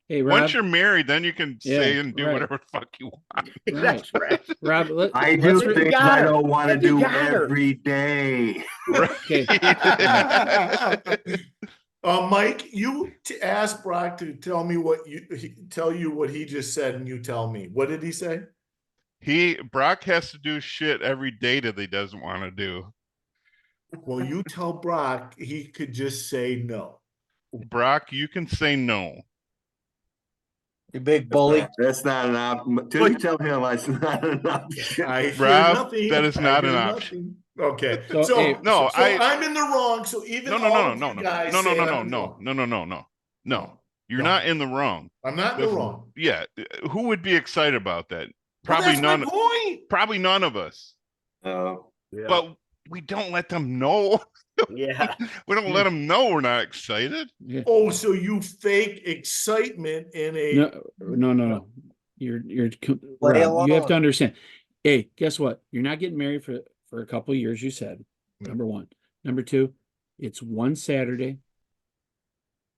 Speaker 1: Hey, Rob.
Speaker 3: Once you're married, then you can say
Speaker 1: Yeah,
Speaker 3: and do
Speaker 1: right.
Speaker 3: whatever the fuck you want.
Speaker 5: That's right.
Speaker 1: Rob,
Speaker 2: I
Speaker 1: let's
Speaker 2: do
Speaker 1: re-
Speaker 2: things
Speaker 5: got
Speaker 2: I
Speaker 5: her.
Speaker 2: don't want to
Speaker 5: You
Speaker 2: do
Speaker 5: got her.
Speaker 2: every day.
Speaker 1: Okay.
Speaker 4: Mike, you ask Brock to tell me what he just said, and you tell me. What did he say?
Speaker 3: Brock has to do shit every day that he doesn't want to do.
Speaker 4: Well, you tell Brock he could just say no.
Speaker 3: Brock, you can say no.
Speaker 6: You big bully.
Speaker 2: That's not an option. Till you tell him it's not an option.
Speaker 4: I hear
Speaker 3: Rob,
Speaker 4: nothing.
Speaker 3: that is
Speaker 4: I
Speaker 3: not
Speaker 4: hear
Speaker 3: an
Speaker 4: nothing.
Speaker 3: option.
Speaker 4: Okay,
Speaker 1: So,
Speaker 4: so,
Speaker 1: hey,
Speaker 3: No,
Speaker 4: so I'm in the wrong. So even
Speaker 3: No,
Speaker 4: all
Speaker 3: no,
Speaker 4: of
Speaker 3: no,
Speaker 4: you
Speaker 3: no,
Speaker 4: guys
Speaker 3: no, no,
Speaker 4: say
Speaker 3: no,
Speaker 4: I'm
Speaker 3: no,
Speaker 4: in the
Speaker 3: no,
Speaker 4: wrong.
Speaker 3: no, no, no, no, no. You're
Speaker 4: No.
Speaker 3: not in the wrong.
Speaker 4: I'm not in the wrong.
Speaker 3: Yeah, who would be excited about that?
Speaker 4: Well,
Speaker 3: Probably
Speaker 4: that's my
Speaker 3: none.
Speaker 4: point.
Speaker 3: Probably none of us.
Speaker 5: Yeah.
Speaker 3: But we don't let them know.
Speaker 5: yeah.
Speaker 3: We don't let them know we're not excited.
Speaker 1: Yeah.
Speaker 4: Oh, so you fake excitement in a
Speaker 1: No. You're
Speaker 6: Play
Speaker 1: Rob, you have to
Speaker 6: along.
Speaker 1: understand. Hey, guess what? You're not getting married for a couple of years, you said.
Speaker 4: Yeah.
Speaker 1: Number one. Number two, it's one Saturday.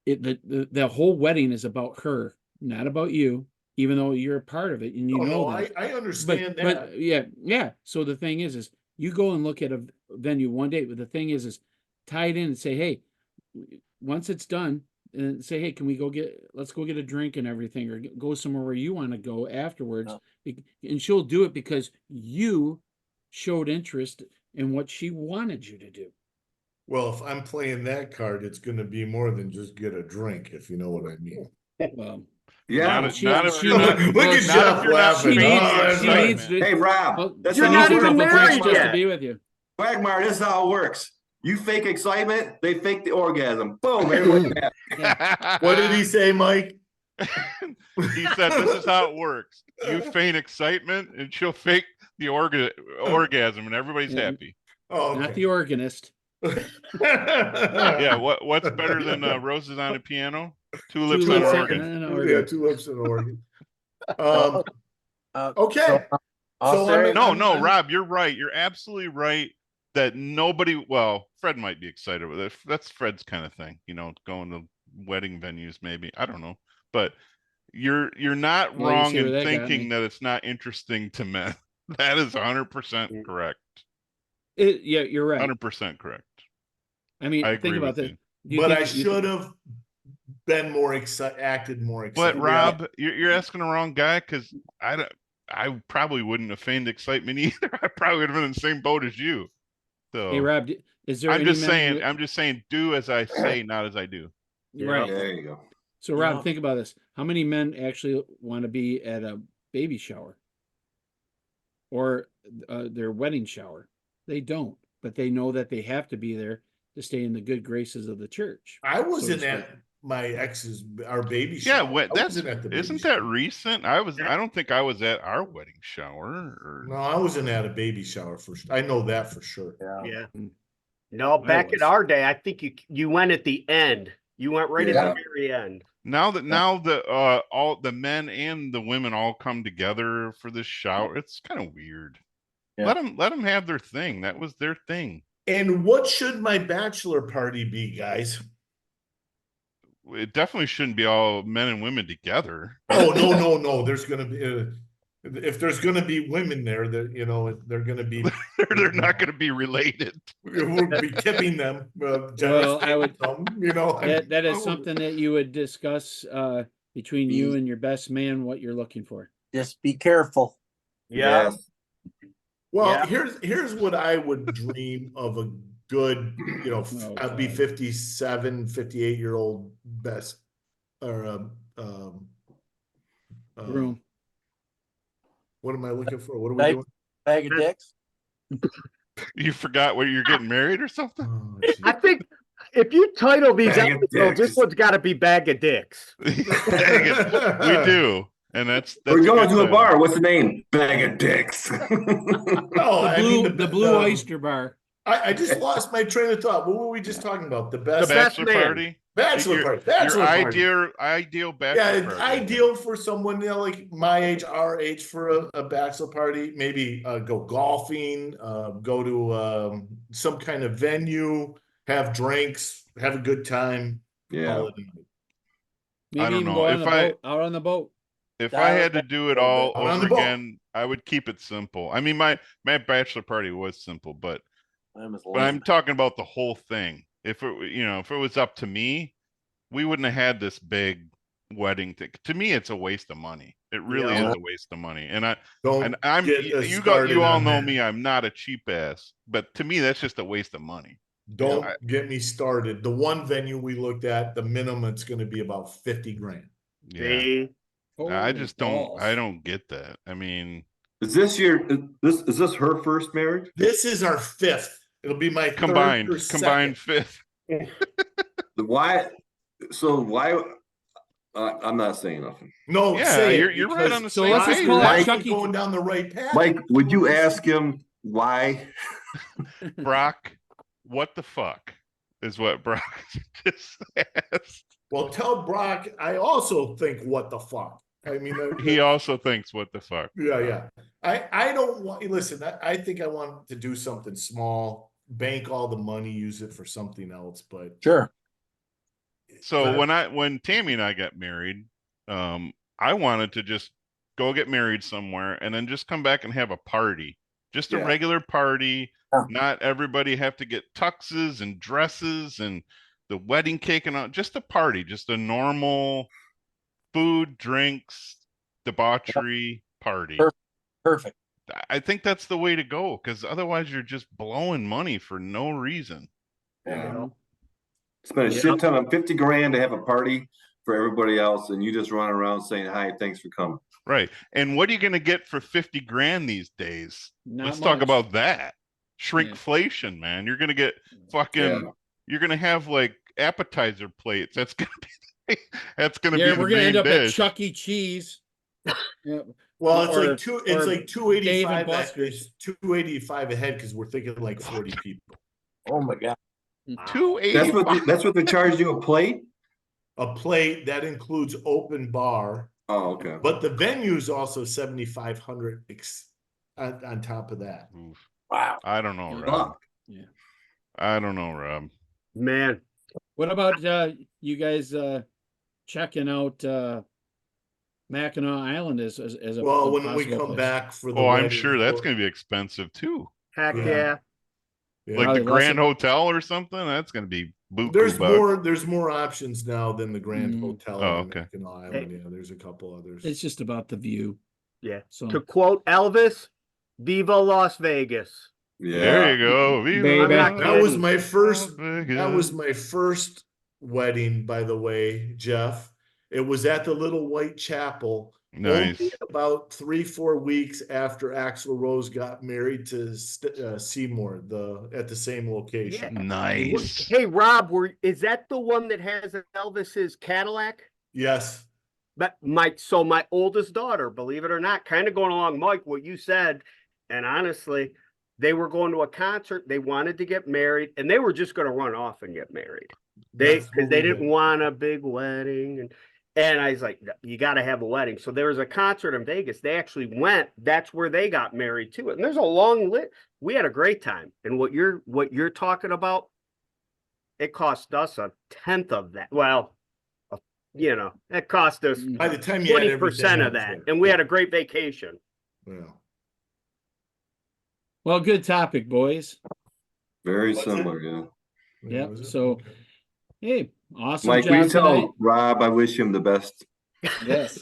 Speaker 1: The whole wedding is about her, not about you, even though you're a part of it and you know that.
Speaker 4: I understand that.
Speaker 1: But yeah. So the thing is you go and look at a venue one day, but the thing is tie it in and say, hey, once it's done, and say, hey, can we let's go get a drink and everything, or go somewhere where you want to go afterwards. And she'll do it because you showed interest in what she wanted you to do.
Speaker 4: Well, if I'm playing that card, it's gonna be more than just get a drink, if you know what I mean.
Speaker 1: Well,
Speaker 2: Yeah.
Speaker 3: Not,
Speaker 1: she-
Speaker 3: not if
Speaker 1: she
Speaker 3: you're not.
Speaker 1: needs-
Speaker 4: Look at
Speaker 3: not if
Speaker 4: Jeff
Speaker 3: you're not
Speaker 4: laughing.
Speaker 3: feeding
Speaker 4: Oh, that's
Speaker 1: she
Speaker 4: right.
Speaker 1: needs to,
Speaker 2: Hey, Rob,
Speaker 1: well,
Speaker 2: that's
Speaker 1: she
Speaker 5: You're
Speaker 2: how
Speaker 1: needs
Speaker 5: not
Speaker 1: a
Speaker 2: it
Speaker 5: even
Speaker 1: couple
Speaker 2: works.
Speaker 1: drinks
Speaker 5: married
Speaker 1: just to
Speaker 5: yet.
Speaker 1: be with you.
Speaker 2: Quagmire, this is how it works. You fake excitement, they fake the orgasm. Boom, everybody's happy.
Speaker 4: What did he say, Mike?
Speaker 3: He said, "This is how it works. You feign excitement, and she'll fake the orgasm, and everybody's
Speaker 1: Yeah.
Speaker 3: happy."
Speaker 4: Oh,
Speaker 1: Not
Speaker 4: okay.
Speaker 1: the organist.
Speaker 3: Yeah. What's better than roses on a piano? Tulips on
Speaker 1: Tulips
Speaker 3: an
Speaker 1: on
Speaker 3: organ.
Speaker 1: an
Speaker 4: Yeah,
Speaker 1: organ.
Speaker 4: tulips and organ.
Speaker 6: Uh,
Speaker 4: Okay.
Speaker 6: I'll
Speaker 4: So I
Speaker 6: say-
Speaker 4: mean-
Speaker 3: No, Rob, you're right. You're absolutely right that nobody. Well, Fred might be excited with it. That's Fred's kind of thing, going to wedding venues, maybe. I don't know, but you're not
Speaker 1: Well, you
Speaker 3: wrong
Speaker 1: see where
Speaker 3: in
Speaker 1: that got
Speaker 3: thinking
Speaker 1: me.
Speaker 3: that it's not interesting to men. That is 100% correct.
Speaker 1: Yeah, you're right.
Speaker 3: 100% correct.
Speaker 1: I mean,
Speaker 3: I
Speaker 1: think
Speaker 3: agree
Speaker 1: about
Speaker 3: with
Speaker 1: this.
Speaker 3: you.
Speaker 1: Do you
Speaker 4: But
Speaker 1: think-
Speaker 4: I
Speaker 1: you think-
Speaker 4: should have been more excited, acted more excited.
Speaker 3: But Rob, you're asking the wrong guy, because I probably wouldn't have feigned excitement either. I probably would have been in the same boat as you. So
Speaker 1: Hey, Rob, is there
Speaker 3: I'm
Speaker 1: any
Speaker 3: just
Speaker 1: men
Speaker 3: saying.
Speaker 1: you-
Speaker 3: I'm just saying. Do as I say, not as I do.
Speaker 1: right?
Speaker 2: There you go.
Speaker 1: So, Rob,
Speaker 6: Yeah.
Speaker 1: think about this. How many men actually want to be at a baby shower or their wedding shower? They don't, but they know that they have to be there to stay in the good graces of the church.
Speaker 4: I wasn't
Speaker 1: So to
Speaker 4: at my ex's, our baby
Speaker 3: Yeah,
Speaker 4: shower. I
Speaker 3: that's
Speaker 4: wasn't at the baby
Speaker 3: isn't that
Speaker 4: shower.
Speaker 3: recent? I don't think I was at our wedding shower.
Speaker 4: No, I wasn't at a baby shower for sure. I know that for sure.
Speaker 5: Yeah.
Speaker 1: Mm.
Speaker 5: No,
Speaker 1: I
Speaker 5: back
Speaker 1: was.
Speaker 5: in our day, I think you went at the end. You went right
Speaker 2: Yeah.
Speaker 5: at the very end.
Speaker 3: Now that all the men and the women all come together for this shower, it's kind of weird.
Speaker 6: Yeah.
Speaker 3: Let them have their thing. That was their thing.
Speaker 4: And what should my bachelor party be, guys?
Speaker 3: It definitely shouldn't be all men and women together.
Speaker 4: Oh, no. There's gonna be if there's gonna be women there, that they're gonna be.
Speaker 3: They're not going to be related.
Speaker 4: We'll be tipping them.
Speaker 1: Well, I would- That is
Speaker 4: Oh.
Speaker 1: something that you would discuss between you and your best man, what you're looking for.
Speaker 6: Just be careful.
Speaker 5: Yeah.
Speaker 2: Yes.
Speaker 4: Well,
Speaker 5: Yeah.
Speaker 4: here's what I would dream of a good,
Speaker 1: Oh,
Speaker 4: I'd be
Speaker 1: God.
Speaker 4: 57, 58-year-old best or
Speaker 1: Room.
Speaker 4: what am I looking for? What are we
Speaker 6: Type.
Speaker 4: doing?
Speaker 6: Bag of dicks.
Speaker 3: You forgot where you're getting married or something?
Speaker 4: Oh,
Speaker 5: I
Speaker 4: geez.
Speaker 5: think if you title these
Speaker 2: Bag of
Speaker 5: episodes, this
Speaker 2: dicks.
Speaker 5: one's got to be bag of dicks.
Speaker 3: We do, and that's
Speaker 2: We're going
Speaker 3: good
Speaker 2: to a
Speaker 3: to-
Speaker 2: bar. What's the name? Bag of dicks.
Speaker 4: No,
Speaker 1: The
Speaker 4: I
Speaker 1: blue,
Speaker 4: mean
Speaker 1: the blue oyster bar.
Speaker 4: I just lost my train of thought. What were we just talking about? The
Speaker 3: The
Speaker 4: best
Speaker 5: best
Speaker 3: bachelor
Speaker 5: man.
Speaker 3: party.
Speaker 4: bachelor
Speaker 3: your-
Speaker 4: party. Bachelor
Speaker 3: Your
Speaker 4: party.
Speaker 3: ideal bachelor
Speaker 4: Yeah,
Speaker 3: party.
Speaker 4: ideal for someone like my age, our age, for a bachelor party. Maybe go golfing, go to some kind of venue, have drinks, have a good time.
Speaker 2: Yeah.
Speaker 4: call it a night.
Speaker 1: Maybe
Speaker 3: I don't
Speaker 1: even
Speaker 3: know.
Speaker 1: go on
Speaker 3: If
Speaker 1: the
Speaker 3: I-
Speaker 1: boat, out on the boat.
Speaker 3: If I had to do it all
Speaker 4: Out on
Speaker 3: over
Speaker 4: the boat.
Speaker 3: again, I would keep it simple. I mean, my bachelor party was simple, but I'm talking about the whole thing. If it was up to me, we wouldn't have had this big wedding thing. To me, it's a waste of money. It really
Speaker 5: Yeah.
Speaker 3: is a waste of money. And
Speaker 4: Don't
Speaker 3: I'm
Speaker 4: get us
Speaker 3: you
Speaker 4: started
Speaker 3: all
Speaker 4: on
Speaker 3: know
Speaker 4: that.
Speaker 3: me. I'm not a cheap ass, but to me, that's just a waste of money.
Speaker 4: Don't
Speaker 3: I-
Speaker 4: get me started. The one venue we looked at, the minimum it's going to be about 50 grand.
Speaker 3: Yeah,
Speaker 5: See?
Speaker 3: I
Speaker 1: Holy
Speaker 3: just
Speaker 1: balls.
Speaker 3: don't get that. I mean,
Speaker 2: Is this her first marriage?
Speaker 4: This is our fifth. It'll be my
Speaker 3: combined
Speaker 4: third or
Speaker 3: combined
Speaker 4: second.
Speaker 3: fifth.
Speaker 2: Why? So why? I'm not saying nothing.
Speaker 4: No,
Speaker 3: Yeah,
Speaker 4: say it,
Speaker 3: you're right
Speaker 4: because
Speaker 3: on the
Speaker 1: So
Speaker 3: same
Speaker 1: let's just
Speaker 3: page.
Speaker 1: call
Speaker 2: Mike-
Speaker 1: it Chucky.
Speaker 4: going down the right path.
Speaker 2: Mike, would you ask him why?
Speaker 3: Brock, what the fuck is what Brock just asked.
Speaker 4: Well, tell Brock. I also think, what the fuck? I mean,
Speaker 3: He also thinks what the fuck.
Speaker 4: yeah. I don't want. Listen, I think I want to do something small, bank all the money, use it for something else. But
Speaker 6: Sure.
Speaker 3: So when Tammy and I got married, I wanted to just go get married somewhere and then just come back and have a party. Just a
Speaker 4: Yeah.
Speaker 3: regular party.
Speaker 6: Yeah.
Speaker 3: Not everybody have to get tuxes and dresses and the wedding cake and all, just a party, just a normal food, drinks, debauchery party.
Speaker 6: Perfect.
Speaker 3: I think that's the way to go, because otherwise you're just blowing money for no reason.
Speaker 2: Yeah. Spend a shit ton of 50 grand to have a party for everybody else, and you just run around saying, hi, thanks for coming.
Speaker 3: Right. And what are you going to get for 50 grand these days?
Speaker 1: Not
Speaker 3: Let's talk
Speaker 1: much.
Speaker 3: about that. Shrinkflation, man. You're going to get fucking,
Speaker 2: Yeah.
Speaker 3: you're going to have like appetizer plates. That's going to be, that's going to
Speaker 1: Yeah,
Speaker 3: be
Speaker 1: we're
Speaker 3: the
Speaker 1: gonna
Speaker 3: main
Speaker 1: end up at
Speaker 3: dish.
Speaker 1: Chuck E. Cheese. Yeah.
Speaker 4: Well, it's
Speaker 1: Or-
Speaker 4: like two. It's
Speaker 1: or
Speaker 4: like 285.
Speaker 1: Dave and
Speaker 4: It's
Speaker 1: Buster's.
Speaker 4: 285 a head because we're thinking like 40 people.
Speaker 6: Oh my God.
Speaker 3: 280.
Speaker 2: That's what they charge you a plate?
Speaker 4: A plate that includes open bar,
Speaker 2: Oh, okay.
Speaker 4: but the venue's also 7,500 on top of that.
Speaker 3: Oof.
Speaker 6: Wow.
Speaker 3: I don't know,
Speaker 1: Yeah.
Speaker 3: Rob.
Speaker 2: Fuck.
Speaker 3: I don't know, Rob.
Speaker 5: Man,
Speaker 1: What about you guys checking out Mackinac Island as a
Speaker 4: Well, when we
Speaker 1: possible
Speaker 4: come
Speaker 1: place?
Speaker 4: back for the
Speaker 3: Oh, I'm
Speaker 4: wedding,
Speaker 3: sure that's
Speaker 4: or-
Speaker 3: going to be expensive too.
Speaker 5: heck
Speaker 4: Yeah.
Speaker 5: yeah.
Speaker 4: yeah.
Speaker 3: Like
Speaker 1: Probably
Speaker 3: the
Speaker 1: less
Speaker 3: Grand
Speaker 1: than-
Speaker 3: Hotel or something. That's going to be buku
Speaker 4: there's
Speaker 3: bucks.
Speaker 4: there's more options now than the Grand
Speaker 1: Mm.
Speaker 4: Hotel
Speaker 3: Oh,
Speaker 4: on
Speaker 3: okay.
Speaker 4: Mackinac Island. Yeah, there's a couple others.
Speaker 1: It's just about the view.
Speaker 5: Yeah.
Speaker 1: So
Speaker 5: To quote Elvis, Viva Las Vegas.
Speaker 2: Yeah.
Speaker 3: There you go.
Speaker 1: Baby.
Speaker 5: I'm not
Speaker 4: that was
Speaker 5: kidding.
Speaker 4: my first
Speaker 3: Vegas.
Speaker 4: That was my first wedding, by the way, Jeff. It was at the Little White Chapel.
Speaker 3: Nice.
Speaker 4: Only about 3-4 weeks after Axl Rose got married to Seymour, at the same location.
Speaker 3: Nice.
Speaker 5: Hey Rob, is that the one that has Elvis's Cadillac?
Speaker 4: Yes.
Speaker 5: But my oldest daughter, believe it or not, kind of going along, Mike, what you said, and honestly, they were going to a concert. They wanted to get married, and they were just going to run off and get married.
Speaker 4: That's
Speaker 5: Because
Speaker 4: what
Speaker 5: they
Speaker 4: we
Speaker 5: didn't
Speaker 4: did.
Speaker 5: want a big wedding, and I was like, you got to have a wedding. So there was a concert in Vegas. They actually went. That's where they got married too. And there's a long list. We had a great time. And what you're talking about, it cost us a tenth of that. Well, it cost us
Speaker 4: By the time you had
Speaker 5: 20%
Speaker 4: everything
Speaker 5: of
Speaker 4: else,
Speaker 5: that,
Speaker 4: yeah.
Speaker 5: and we had a great vacation.
Speaker 4: Yeah.
Speaker 1: well, good topic, boys.
Speaker 2: Very
Speaker 4: What's it?
Speaker 2: similar, yeah.
Speaker 1: Yeah,
Speaker 4: Was it?
Speaker 1: so-
Speaker 4: Okay.
Speaker 1: Hey, awesome
Speaker 2: Mike, will
Speaker 1: job
Speaker 2: you tell
Speaker 1: tonight.
Speaker 2: Rob I wish him the best?
Speaker 1: Yes.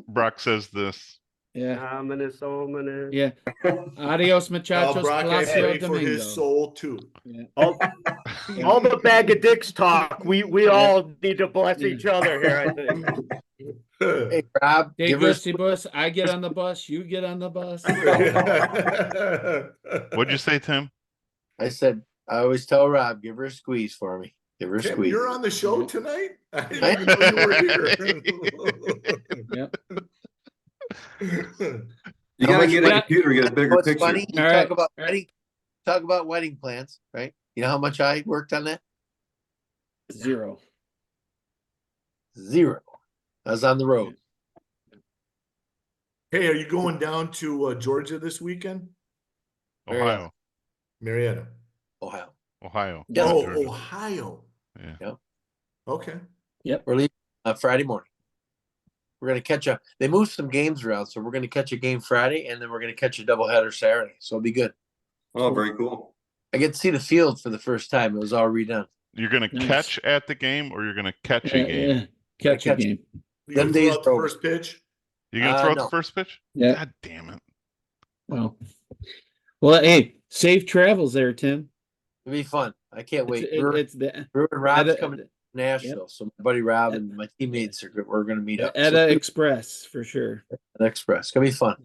Speaker 3: Brock says this.
Speaker 1: Yeah.
Speaker 5: Ominous.
Speaker 1: Yeah. Adios,
Speaker 4: Well,
Speaker 1: muchachos.
Speaker 4: Brock, I
Speaker 1: Palacio
Speaker 4: pray for
Speaker 1: Domingo.
Speaker 4: his soul too.
Speaker 1: Yeah.
Speaker 5: All the bag of dicks talk. We all need to bless
Speaker 1: Yeah.
Speaker 5: each other here, I think.
Speaker 6: Hey, Rob,
Speaker 1: Hey,
Speaker 6: give us
Speaker 1: Gusty Bus, I get on the bus, you get on the bus.
Speaker 3: What'd you say, Tim?
Speaker 6: I said, I always tell Rob, give her a squeeze for me. Give her a
Speaker 4: Tim,
Speaker 6: squeeze.
Speaker 4: you're on the show tonight? I didn't even know you were
Speaker 1: Yep.
Speaker 4: here.
Speaker 2: You
Speaker 6: How
Speaker 2: gotta
Speaker 6: much
Speaker 2: get a
Speaker 1: money-
Speaker 2: computer, get a bigger
Speaker 6: What's
Speaker 2: picture.
Speaker 6: funny? You
Speaker 1: All
Speaker 6: talk
Speaker 1: right.
Speaker 6: about
Speaker 1: All right.
Speaker 6: wedding plans, right? You know how much I worked on that?
Speaker 1: 0.
Speaker 6: 0. I was on the road.
Speaker 4: Hey, are you going down to Georgia this weekend?
Speaker 3: Ohio.
Speaker 4: Marietta.
Speaker 6: Ohio.
Speaker 3: Ohio.
Speaker 6: Yeah.
Speaker 3: not
Speaker 4: Oh,
Speaker 3: Georgia.
Speaker 4: Ohio.
Speaker 3: Yeah.
Speaker 4: Okay.
Speaker 6: We're leaving Friday morning. We're gonna catch they moved some games around, so we're gonna catch a game Friday and then we're gonna catch a doubleheader Saturday. So it'll be good.
Speaker 2: Oh, very cool.
Speaker 6: I get to see the field for the first time. It was all redone.
Speaker 3: You're gonna
Speaker 1: Nice.
Speaker 3: catch at the game, or you're gonna catch a game.
Speaker 1: Yeah. Catch a
Speaker 6: Catch-
Speaker 1: game.
Speaker 4: You
Speaker 6: Them
Speaker 4: gonna
Speaker 6: days
Speaker 4: throw out the
Speaker 6: are over.
Speaker 4: first pitch?
Speaker 3: You're gonna throw out
Speaker 6: no.
Speaker 3: the first pitch?
Speaker 1: Yeah.
Speaker 3: God damn it.
Speaker 1: Well, hey, safe travels there, Tim.
Speaker 6: It'll be fun. I can't wait.
Speaker 1: It's the
Speaker 6: Drew and Rob's
Speaker 1: Etta-
Speaker 6: coming to Nashville, so my buddy Rob and my teammates we're gonna meet up.
Speaker 1: Edda Express for sure.
Speaker 6: So, Express. It's gonna be fun.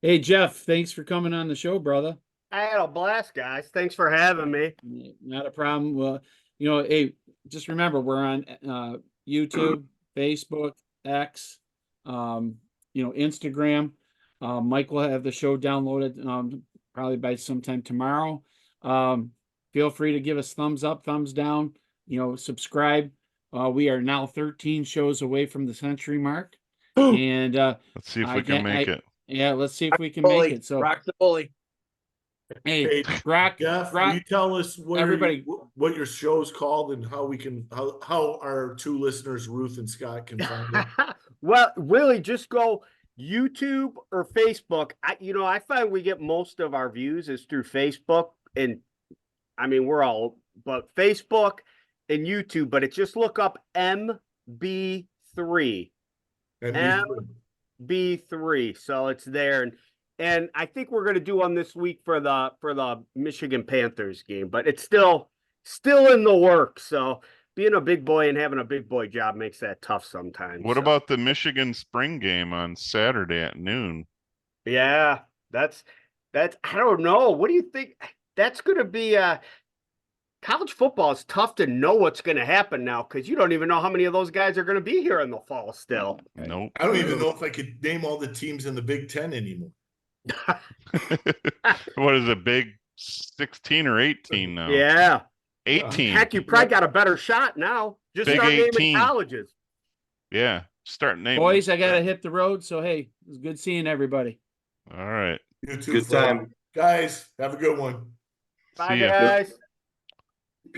Speaker 1: Hey, Jeff, thanks for coming on the show, brother.
Speaker 5: I had a blast, guys. Thanks for having me.
Speaker 1: Not a problem. Well, hey, just remember we're on YouTube, Facebook, X, Instagram. Mike will have the show downloaded probably by sometime tomorrow. Feel free to give us thumbs up, thumbs down. Subscribe. We are now 13 shows away from the century mark, and
Speaker 3: Let's see if we can make it.
Speaker 1: yeah, let's see if we can
Speaker 6: Bully.
Speaker 1: make it. So,
Speaker 6: Rock the bully.
Speaker 1: hey,
Speaker 4: Hey,
Speaker 1: Brock,
Speaker 4: Jeff, will
Speaker 1: Brock,
Speaker 4: you tell us
Speaker 1: everybody-
Speaker 4: what your show's called and how our two listeners, Ruth and Scott, can find it?
Speaker 5: Well, really, just go YouTube or Facebook. I find we get most of our views is through Facebook, and I mean we're all but Facebook and YouTube, but it's just look up MB3. MB3. So it's there. And I think we're gonna do one this week for the Michigan Panthers game, but it's still in the works. So being a big boy and having a big boy job makes that tough sometimes.
Speaker 3: What about the Michigan spring game on Saturday at noon?
Speaker 5: Yeah, that's I don't know. What do you think? That's going to be college football is tough to know what's going to happen now because you don't even know how many of those guys are going to be here in the fall still.
Speaker 3: Nope.
Speaker 4: I don't even know if I could name all the teams in the Big Ten anymore.
Speaker 3: What is it, Big 16 or 18 now?
Speaker 5: Yeah.
Speaker 3: 18.
Speaker 5: Heck, you probably got a better shot now. Just
Speaker 3: Big
Speaker 5: start
Speaker 3: 18.
Speaker 5: naming colleges.
Speaker 3: Yeah. Start naming.
Speaker 1: Boys, I gotta hit the road. So hey, it was good seeing everybody.
Speaker 3: All right.
Speaker 4: You too,
Speaker 2: Good
Speaker 4: Fred.
Speaker 2: time.
Speaker 4: Guys, have a good one.
Speaker 5: Bye,
Speaker 3: See ya.
Speaker 5: guys.